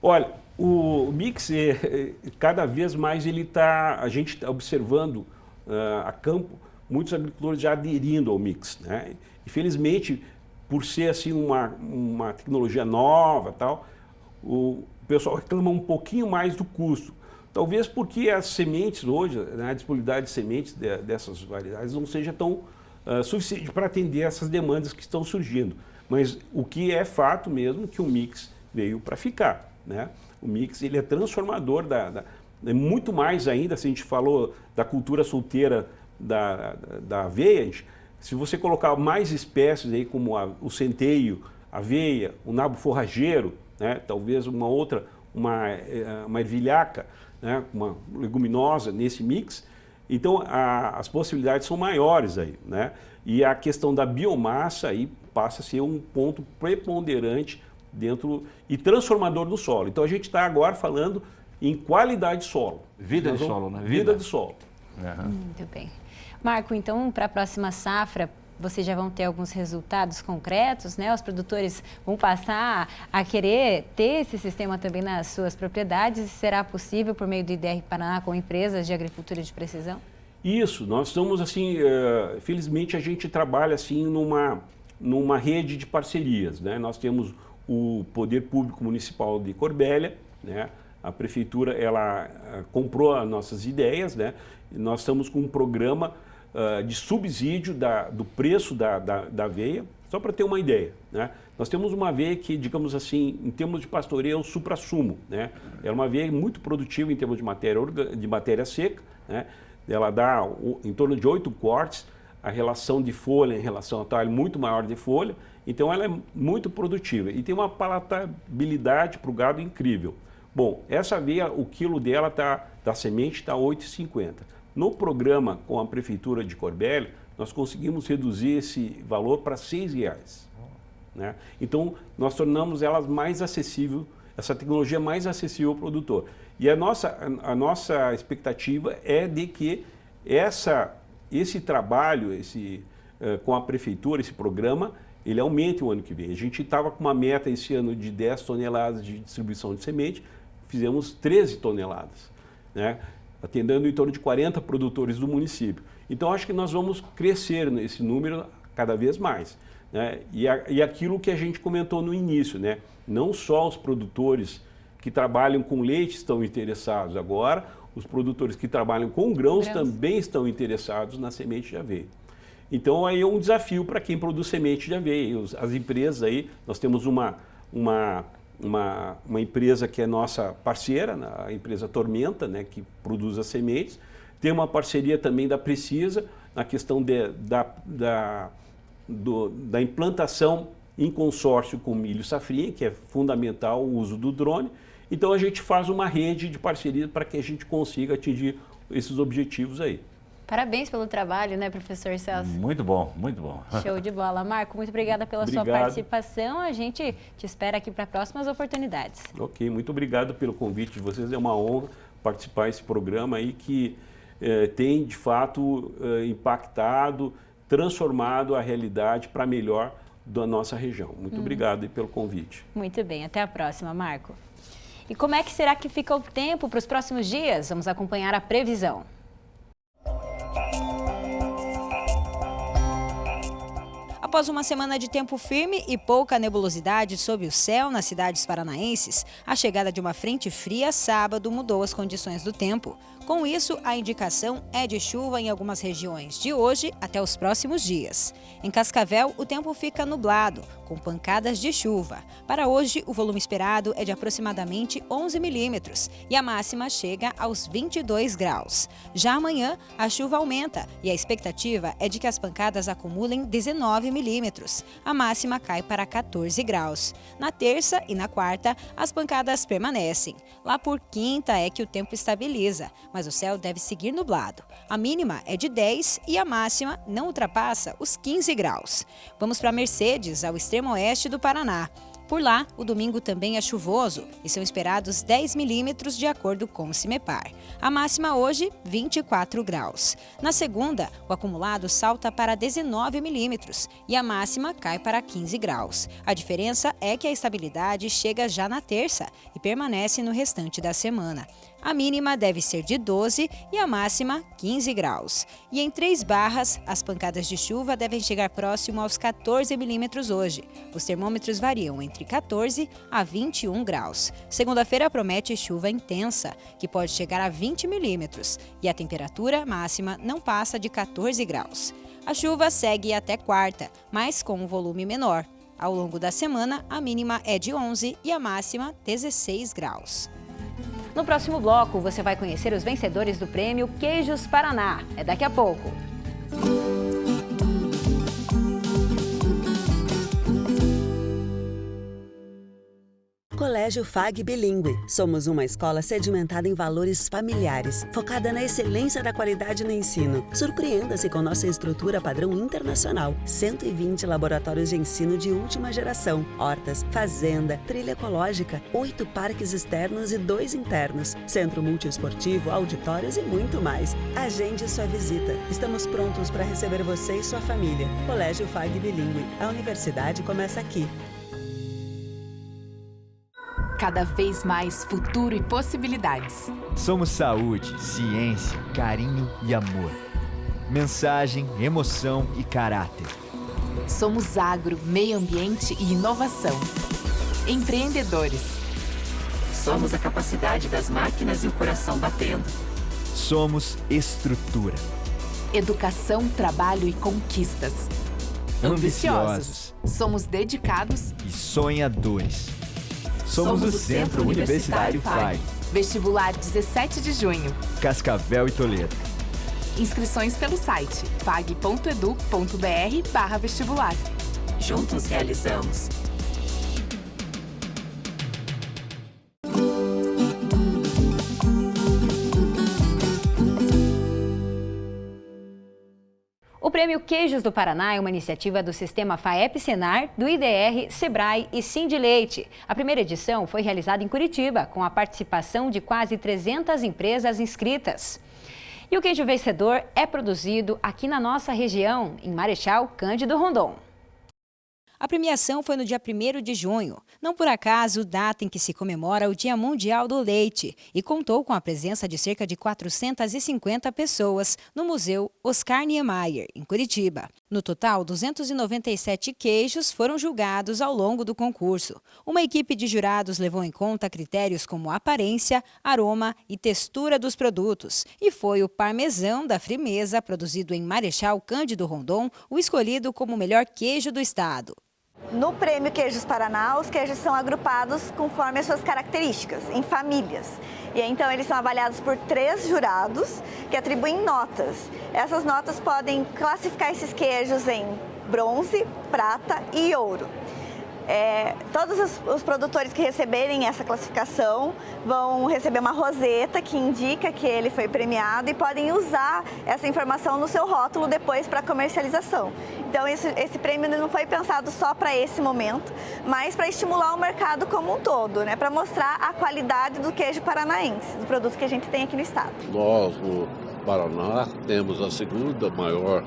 Olha, o mix, cada vez mais a gente está observando a campo, muitos agricultores já aderindo ao mix, né? Infelizmente, por ser assim uma tecnologia nova, tal, o pessoal reclama um pouquinho mais do custo. Talvez porque as sementes hoje, né, a disponibilidade de sementes dessas variedades não seja tão suficiente para atender essas demandas que estão surgindo. Mas o que é fato mesmo é que o mix veio para ficar, né? O mix ele é transformador muito mais ainda, se a gente falou da cultura solteira da aveia, se você colocar mais espécies aí como o centeio, a aveia, o nabo forrageiro, né, talvez uma ervilhaca, né, uma leguminosa nesse mix, então as possibilidades são maiores aí, né? E a questão da biomassa aí passa a ser um ponto preponderante dentro e transformador do solo. Então a gente está agora falando em qualidade de solo. Vida de solo, né? Vida de solo. Muito bem. Marco, então, para a próxima safra, vocês já vão ter alguns resultados concretos, né? Os produtores vão passar a querer ter esse sistema também nas suas propriedades. Será possível por meio do IDR Paraná com empresas de agricultura de precisão? Isso, nós estamos assim, felizmente a gente trabalha assim numa rede de parcerias, né? Nós temos o Poder Público Municipal de Corbélia, né? A prefeitura ela comprou as nossas ideias, né? Nós estamos com um programa de subsídio do preço da aveia, só para ter uma ideia, né? Nós temos uma aveia que, digamos assim, em termos de pastoreio, é um supra-sumo, né? É uma aveia muito produtiva em termos de matéria seca, né? Ela dá em torno de 8 cortes, a relação de folha em relação ao talho muito maior de folha, então ela é muito produtiva e tem uma palatabilidade para o gado incrível. Bom, essa aveia, o quilo dela da semente está R$ 8,50. No programa com a Prefeitura de Corbélia, nós conseguimos reduzir esse valor para R$ 6,00. Né? Então, nós tornamos ela mais acessível, essa tecnologia mais acessível ao produtor. E a nossa expectativa é de que esse trabalho com a Prefeitura, esse programa, ele aumente o ano que vem. A gente estava com uma meta esse ano de 10 toneladas de distribuição de semente, fizemos 13 toneladas, né? Atendendo em torno de 40 produtores do município. Então, acho que nós vamos crescer nesse número cada vez mais, né? E aquilo que a gente comentou no início, né? Não só os produtores que trabalham com leite estão interessados agora, os produtores que trabalham com grãos também estão interessados na semente de aveia. Então, aí é um desafio para quem produz semente de aveia. As empresas aí, nós temos uma empresa que é nossa parceira, a empresa Tormenta, né, que produz as sementes. Tem uma parceria também da Precisa, na questão da implantação em consórcio com milho safrinha, que é fundamental o uso do drone. Então a gente faz uma rede de parceria para que a gente consiga atingir esses objetivos aí. Parabéns pelo trabalho, né, professor Celso? Muito bom, muito bom. Show de bola. Marco, muito obrigada pela sua participação. A gente te espera aqui para próximas oportunidades. Ok, muito obrigado pelo convite de vocês. É uma honra participar desse programa aí que tem, de fato, impactado, transformado a realidade para melhor da nossa região. Muito obrigado pelo convite. Muito bem, até a próxima, Marco. E como é que será que fica o tempo para os próximos dias? Vamos acompanhar a previsão. Após uma semana de tempo firme e pouca nebulosidade sob o céu nas cidades paranaenses, a chegada de uma frente fria sábado mudou as condições do tempo. Com isso, a indicação é de chuva em algumas regiões de hoje até os próximos dias. Em Cascavel, o tempo fica nublado, com pancadas de chuva. Para hoje, o volume esperado é de aproximadamente 11 milímetros e a máxima chega aos 22 graus. Já amanhã, a chuva aumenta e a expectativa é de que as pancadas acumulem 19 milímetros. A máxima cai para 14 graus. Na terça e na quarta, as pancadas permanecem. Lá por quinta é que o tempo estabiliza, mas o céu deve seguir nublado. A mínima é de 10 e a máxima não ultrapassa os 15 graus. Vamos para Mercedes, ao extremo oeste do Paraná. Por lá, o domingo também é chuvoso e são esperados 10 milímetros de acordo com o CIMEPAR. A máxima hoje, 24 graus. Na segunda, o acumulado salta para 19 milímetros e a máxima cai para 15 graus. A diferença é que a estabilidade chega já na terça e permanece no restante da semana. A mínima deve ser de 12 e a máxima 15 graus. E em Três Barras, as pancadas de chuva devem chegar próximo aos 14 milímetros hoje. Os termômetros variam entre 14 a 21 graus. Segunda-feira promete chuva intensa, que pode chegar a 20 milímetros. E a temperatura máxima não passa de 14 graus. A chuva segue até quarta, mas com um volume menor. Ao longo da semana, a mínima é de 11 e a máxima 16 graus. No próximo bloco, você vai conhecer os vencedores do prêmio Queijos Paraná. É daqui a pouco. Colégio Colégio FAG Bilingue. Somos uma escola sedimentada em valores familiares, focada na excelência da qualidade no ensino. Surpreenda-se com nossa estrutura padrão internacional. 120 laboratórios de ensino de última geração, hortas, fazenda, trilha ecológica, 8 parques externos e 2 internos, centro multiesportivo, auditórios e muito mais. Agende sua visita. Estamos prontos para receber você e sua família. Colégio FAG Bilingue. A universidade começa aqui. Cada vez mais futuro e possibilidades. Somos saúde, ciência, carinho e amor. Mensagem, emoção e caráter. Somos agro, meio ambiente e inovação. Empreendedores. Somos a capacidade das máquinas e o coração batendo. Somos estrutura. Educação, trabalho e conquistas. Ambiciosos. Somos dedicados e sonhadores. Somos o Centro Universitário FAG. Vestibular 17 de junho. Cascavel e Toledo. Inscrições pelo site fag.edu.br/vestibular. Juntos realizamos. O Prêmio Queijos do Paraná é uma iniciativa do Sistema FAEP-Senar, do IDR, Sebrae e Sindileite. A primeira edição foi realizada em Curitiba, com a participação de quase 300 empresas inscritas. E o queijo vencedor é produzido aqui na nossa região, em Marechal Cândido Rondon. A premiação foi no dia 1º de junho, não por acaso data em que se comemora o Dia Mundial do Leite, e contou com a presença de cerca de 450 pessoas no Museu Oscar Niemeyer, em Curitiba. No total, 297 queijos foram julgados ao longo do concurso. Uma equipe de jurados levou em conta critérios como aparência, aroma e textura dos produtos, e foi o parmesão da Frimeza, produzido em Marechal Cândido Rondon, o escolhido como o melhor queijo do estado. No Prêmio Queijos Paraná, os queijos são agrupados conforme as suas características, em famílias. E então eles são avaliados por 3 jurados que atribuem notas. Essas notas podem classificar esses queijos em bronze, prata e ouro. Todos os produtores que receberem essa classificação vão receber uma roseta que indica que ele foi premiado e podem usar essa informação no seu rótulo depois para comercialização. Então esse prêmio não foi pensado só para esse momento, mas para estimular o mercado como um todo, né? Para mostrar a qualidade do queijo paranaense, do produto que a gente tem aqui no estado. Nós, no Paraná, temos a segunda maior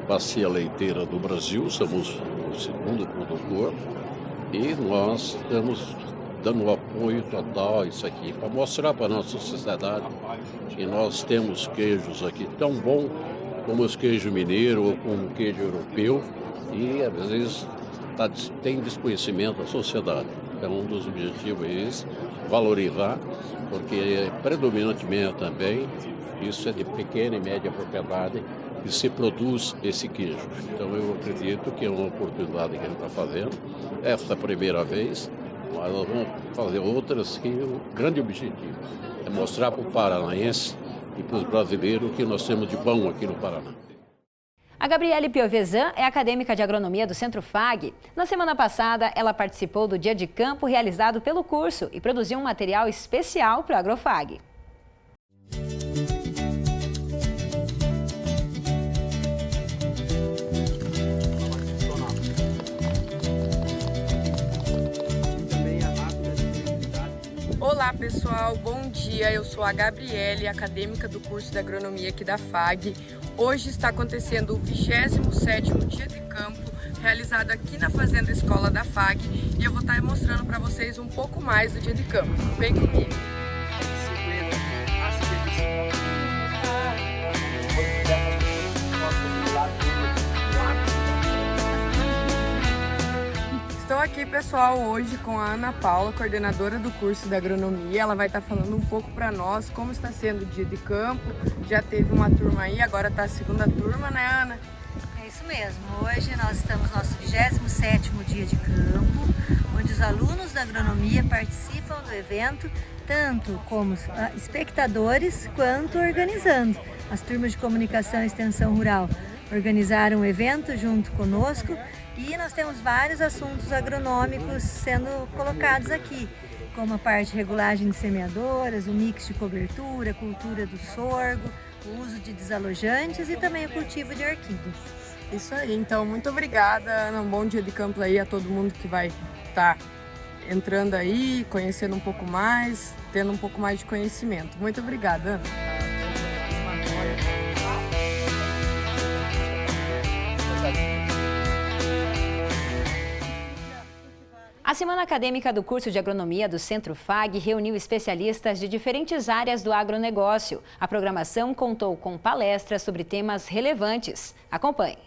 bacia leiteira do Brasil, somos o segundo produtor e nós estamos dando apoio total a isso aqui, para mostrar para a nossa sociedade que nós temos queijos aqui tão bom como os queijos mineiro ou como o queijo europeu e às vezes tem desconhecimento da sociedade. Então um dos objetivos é esse, valorizar, porque predominantemente também isso é de pequena e média propriedade e se produz esse queijo. Então eu acredito que é uma oportunidade que a gente está fazendo. Essa é a primeira vez, mas nós vamos fazer outras que o grande objetivo é mostrar para o paranaense e para os brasileiros o que nós temos de bom aqui no Paraná. A Gabriele Piovesan é acadêmica de agronomia do Centro FAG. Na semana passada, ela participou do dia de campo realizado pelo curso e produziu um material especial para o Agrofag. Olá pessoal, bom dia, eu sou a Gabriele, acadêmica do curso de agronomia aqui da FAG. Hoje está acontecendo o 27º dia de campo, realizado aqui na Fazenda Escola da FAG, e eu vou estar mostrando para vocês um pouco mais do dia de campo. Vem comigo! Estou aqui, pessoal, hoje com a Ana Paula, coordenadora do curso de agronomia. Ela vai estar falando um pouco para nós como está sendo o dia de campo. Já teve uma turma aí, agora está a segunda turma, né, Ana? É isso mesmo. Hoje nós estamos no nosso 27º dia de campo, onde os alunos da agronomia participam do evento, tanto como espectadores quanto organizando. As turmas de comunicação e extensão rural organizaram o evento junto conosco. E nós temos vários assuntos agronômicos sendo colocados aqui. como a parte de regulagem de semeadoras, o mix de cobertura, cultura do sorgo, o uso de desalojantes e também o cultivo de orquídeas. Isso aí, então muito obrigada, Ana, um bom dia de campo aí a todo mundo que vai estar entrando aí, conhecendo um pouco mais, tendo um pouco mais de conhecimento. Muito obrigada, Ana. A Semana Acadêmica do curso de Agronomia do Centro FAG reuniu especialistas de diferentes áreas do agronegócio. A programação contou com palestras sobre temas relevantes. Acompanhe.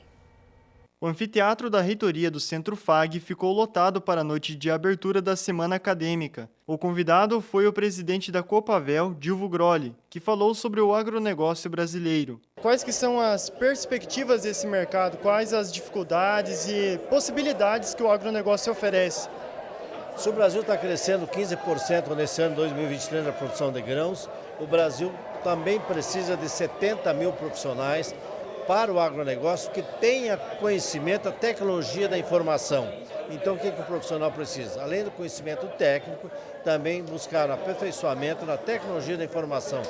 O anfiteatro da reitoria do Centro FAG ficou lotado para a noite de abertura da Semana Acadêmica. O convidado foi o presidente da Copavel, Dilvo Grolli, que falou sobre o agronegócio brasileiro. Quais que são as perspectivas desse mercado? Quais as dificuldades e possibilidades que o agronegócio oferece? Se o Brasil está crescendo 15% nesse ano 2023 na produção de grãos, o Brasil também precisa de 70 mil profissionais para o agronegócio que tenha conhecimento, a tecnologia da informação. Então, o que o profissional precisa? Além do conhecimento técnico, também buscar um aperfeiçoamento na tecnologia da informação.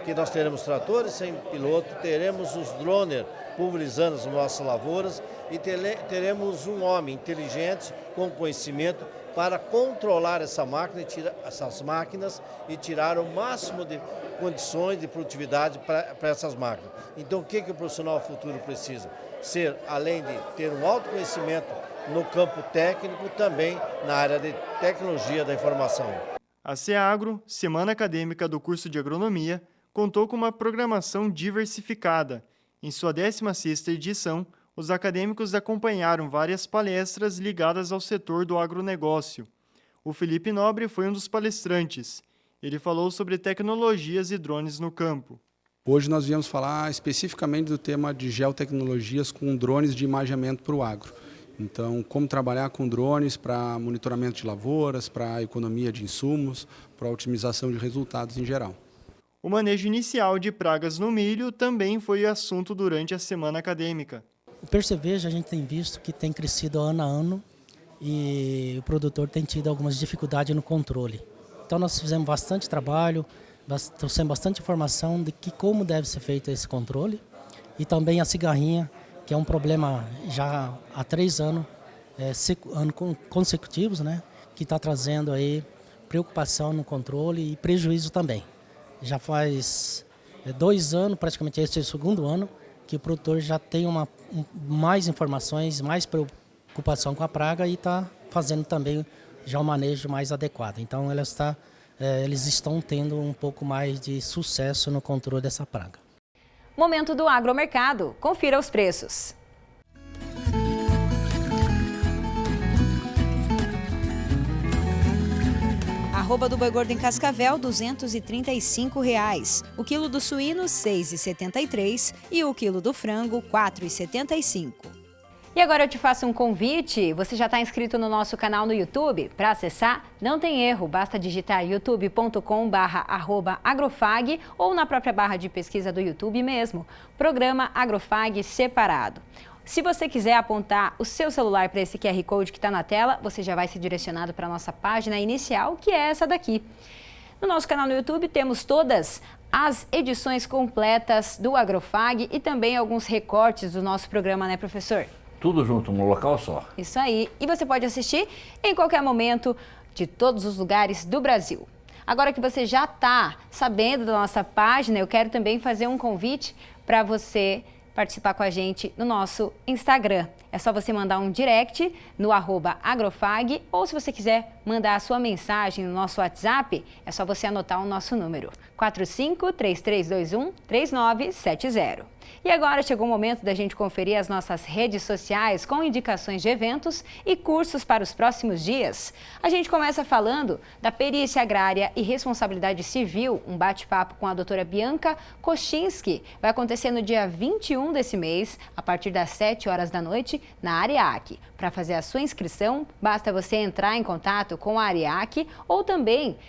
Que nós teremos tratores sem piloto, teremos os drones pulverizando as nossas lavouras e teremos um homem inteligente com conhecimento para controlar essas máquinas e tirar o máximo de condições de produtividade para essas máquinas. Então, o que o profissional futuro precisa? Ser, além de ter um alto conhecimento no campo técnico, também na área de tecnologia da informação. A CEAGRO, Semana Acadêmica do curso de Agronomia, contou com uma programação diversificada. Em sua 16ª edição, os acadêmicos acompanharam várias palestras ligadas ao setor do agronegócio. O Felipe Nobre foi um dos palestrantes. Ele falou sobre tecnologias e drones no campo. Hoje nós viemos falar especificamente do tema de geotecnologias com drones de imageamento para o agro. Então, como trabalhar com drones para monitoramento de lavouras, para economia de insumos, para otimização de resultados em geral. O manejo inicial de pragas no milho também foi assunto durante a semana acadêmica. O percevejo a gente tem visto que tem crescido ano a ano e o produtor tem tido algumas dificuldades no controle. Então nós fizemos bastante trabalho, trouxemos bastante informação de como deve ser feito esse controle e também a cigarrinha, que é um problema já há 3 anos consecutivos, né, que está trazendo aí preocupação no controle e prejuízo também. Já faz 2 anos, praticamente este é o 2º ano, que o produtor já tem mais informações, mais preocupação com a praga e está fazendo também já um manejo mais adequado. Então eles estão tendo um pouco mais de sucesso no controle dessa praga. Momento do agromercado. Confira os preços. Arroba do boi gordo em Cascavel, R$ 235. O quilo do suíno, R$ 6,73 e o quilo do frango, R$ 4,75. E agora eu te faço um convite. Você já está inscrito no nosso canal no YouTube? Para acessar, não tem erro. Basta digitar youtube.com/agrofag ou na própria barra de pesquisa do YouTube mesmo. Programa Agrofag separado. Se você quiser apontar o seu celular para esse QR Code que está na tela, você já vai ser direcionado para a nossa página inicial, que é essa daqui. No nosso canal no YouTube temos todas as edições completas do Agrofag e também alguns recortes do nosso programa, né, professor? Tudo junto, num local só. Isso aí. E você pode assistir em qualquer momento de todos os lugares do Brasil. Agora que você já está sabendo da nossa página, eu quero também fazer um convite para você participar com a gente no nosso Instagram. É só você mandar um direct no @agrofag ou se você quiser mandar a sua mensagem no nosso WhatsApp, é só você anotar o nosso número, 4533213970. E agora chegou o momento da gente conferir as nossas redes sociais com indicações de eventos e cursos para os próximos dias. A gente começa falando da perícia agrária e responsabilidade civil, um bate-papo com a doutora Bianca Kochinski. Vai acontecer no dia 21 desse mês, a partir das 7 horas da noite, na AREAC. Para fazer a sua inscrição, basta você entrar em contato com a AREAC ou também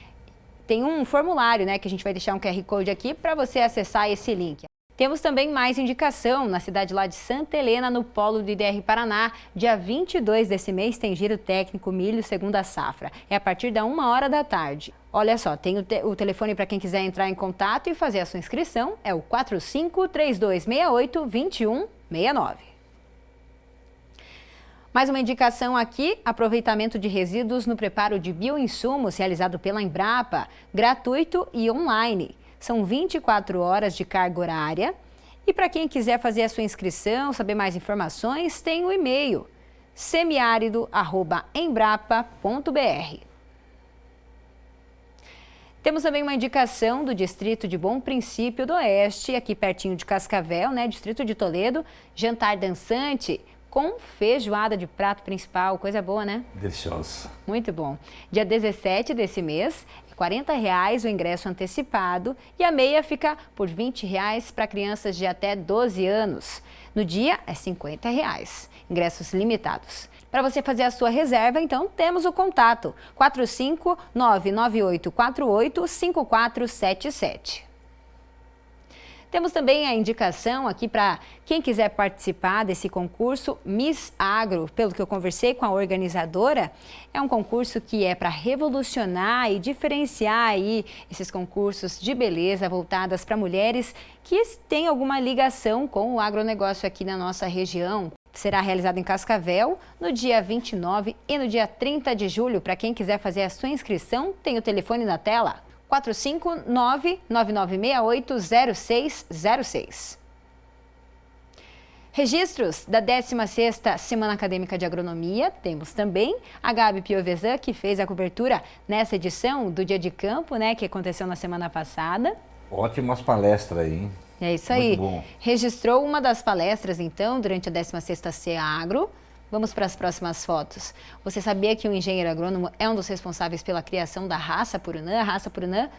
tem um formulário, né, que a gente vai deixar um QR Code aqui para você acessar esse link. Temos também mais indicação na cidade lá de Santa Helena, no polo do IDR Paraná. Dia 22 desse mês tem giro técnico milho segunda safra. É a partir da 1h da tarde. Olha só, tem o telefone para quem quiser entrar em contato e fazer a sua inscrição. É o 45-3268-2169. Mais uma indicação aqui, aproveitamento de resíduos no preparo de bioinsumos realizado pela Embrapa, gratuito e online. São 24 horas de carga horária. E para quem quiser fazer a sua inscrição, saber mais informações, tem o e-mail semiárido@embrapa.br. Temos também uma indicação do distrito de Bom Princípio do Oeste, aqui pertinho de Cascavel, né? Distrito de Toledo, jantar dançante com feijoada de prato principal, coisa boa, né? Deliciosa. Muito bom. Dia 17 desse mês, é R$40 o ingresso antecipado e a meia fica por R$20 para crianças de até 12 anos. No dia é R$50, ingressos limitados. Para você fazer a sua reserva, então, temos o contato 45998485477. Temos também a indicação aqui para quem quiser participar desse concurso Miss Agro. Pelo que eu conversei com a organizadora, é um concurso que é para revolucionar e diferenciar aí esses concursos de beleza voltadas para mulheres que têm alguma ligação com o agronegócio aqui na nossa região. Será realizado em Cascavel no dia 29 e no dia 30 de julho. Para quem quiser fazer a sua inscrição, tem o telefone na tela. 459-9968-0606. Registros da 16ª Semana Acadêmica de Agronomia. Temos também a Gabi Piovesan, que fez a cobertura nessa edição do Dia de Campo, né, que aconteceu na semana passada. Ótimas palestras aí, hein? É isso aí. Muito bom. Registrou uma das palestras, então, durante a 16ª CEAGRO. Vamos para as próximas fotos. Você sabia que o engenheiro agrônomo é um dos responsáveis pela criação da raça Purunã? A raça Purunã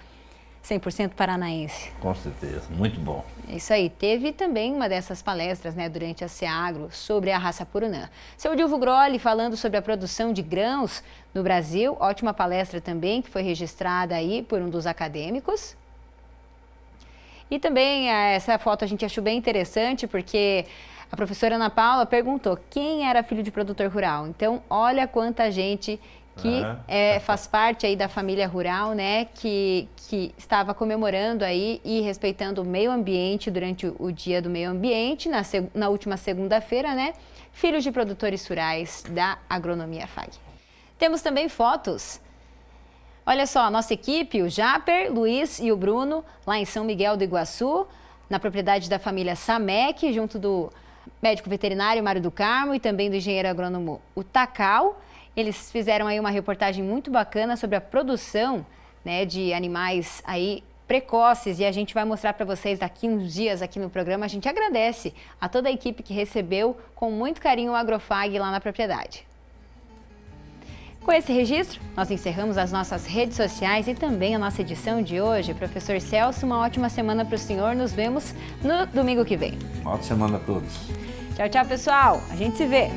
100% paranaense. Com certeza, muito bom. É isso aí. Teve também uma dessas palestras, né, durante a CEAGRO sobre a raça Purunã. Seu Dilvo Grolli falando sobre a produção de grãos no Brasil. Ótima palestra também, que foi registrada aí por um dos acadêmicos. E também essa foto a gente achou bem interessante, porque a professora Ana Paula perguntou quem era filho de produtor rural. Então, olha quanta gente que faz parte aí da família rural, né, que estava comemorando aí e respeitando o meio ambiente durante o Dia do Meio Ambiente, na última segunda-feira, né, filhos de produtores rurais da Agronomia FAG. Temos também fotos. Olha só, a nossa equipe, o Japer, Luiz e o Bruno, lá em São Miguel do Iguaçu, na propriedade da família Samek, junto do médico veterinário Mário do Carmo e também do engenheiro agrônomo o Takal. Eles fizeram aí uma reportagem muito bacana sobre a produção, né, de animais aí precoces e a gente vai mostrar para vocês daqui uns dias aqui no programa. A gente agradece a toda a equipe que recebeu com muito carinho o Agrofag lá na propriedade. Com esse registro, nós encerramos as nossas redes sociais e também a nossa edição de hoje. Professor Celso, uma ótima semana para o senhor. Nos vemos no domingo que vem. Ótima semana a todos. Tchau, tchau, pessoal. A gente se vê.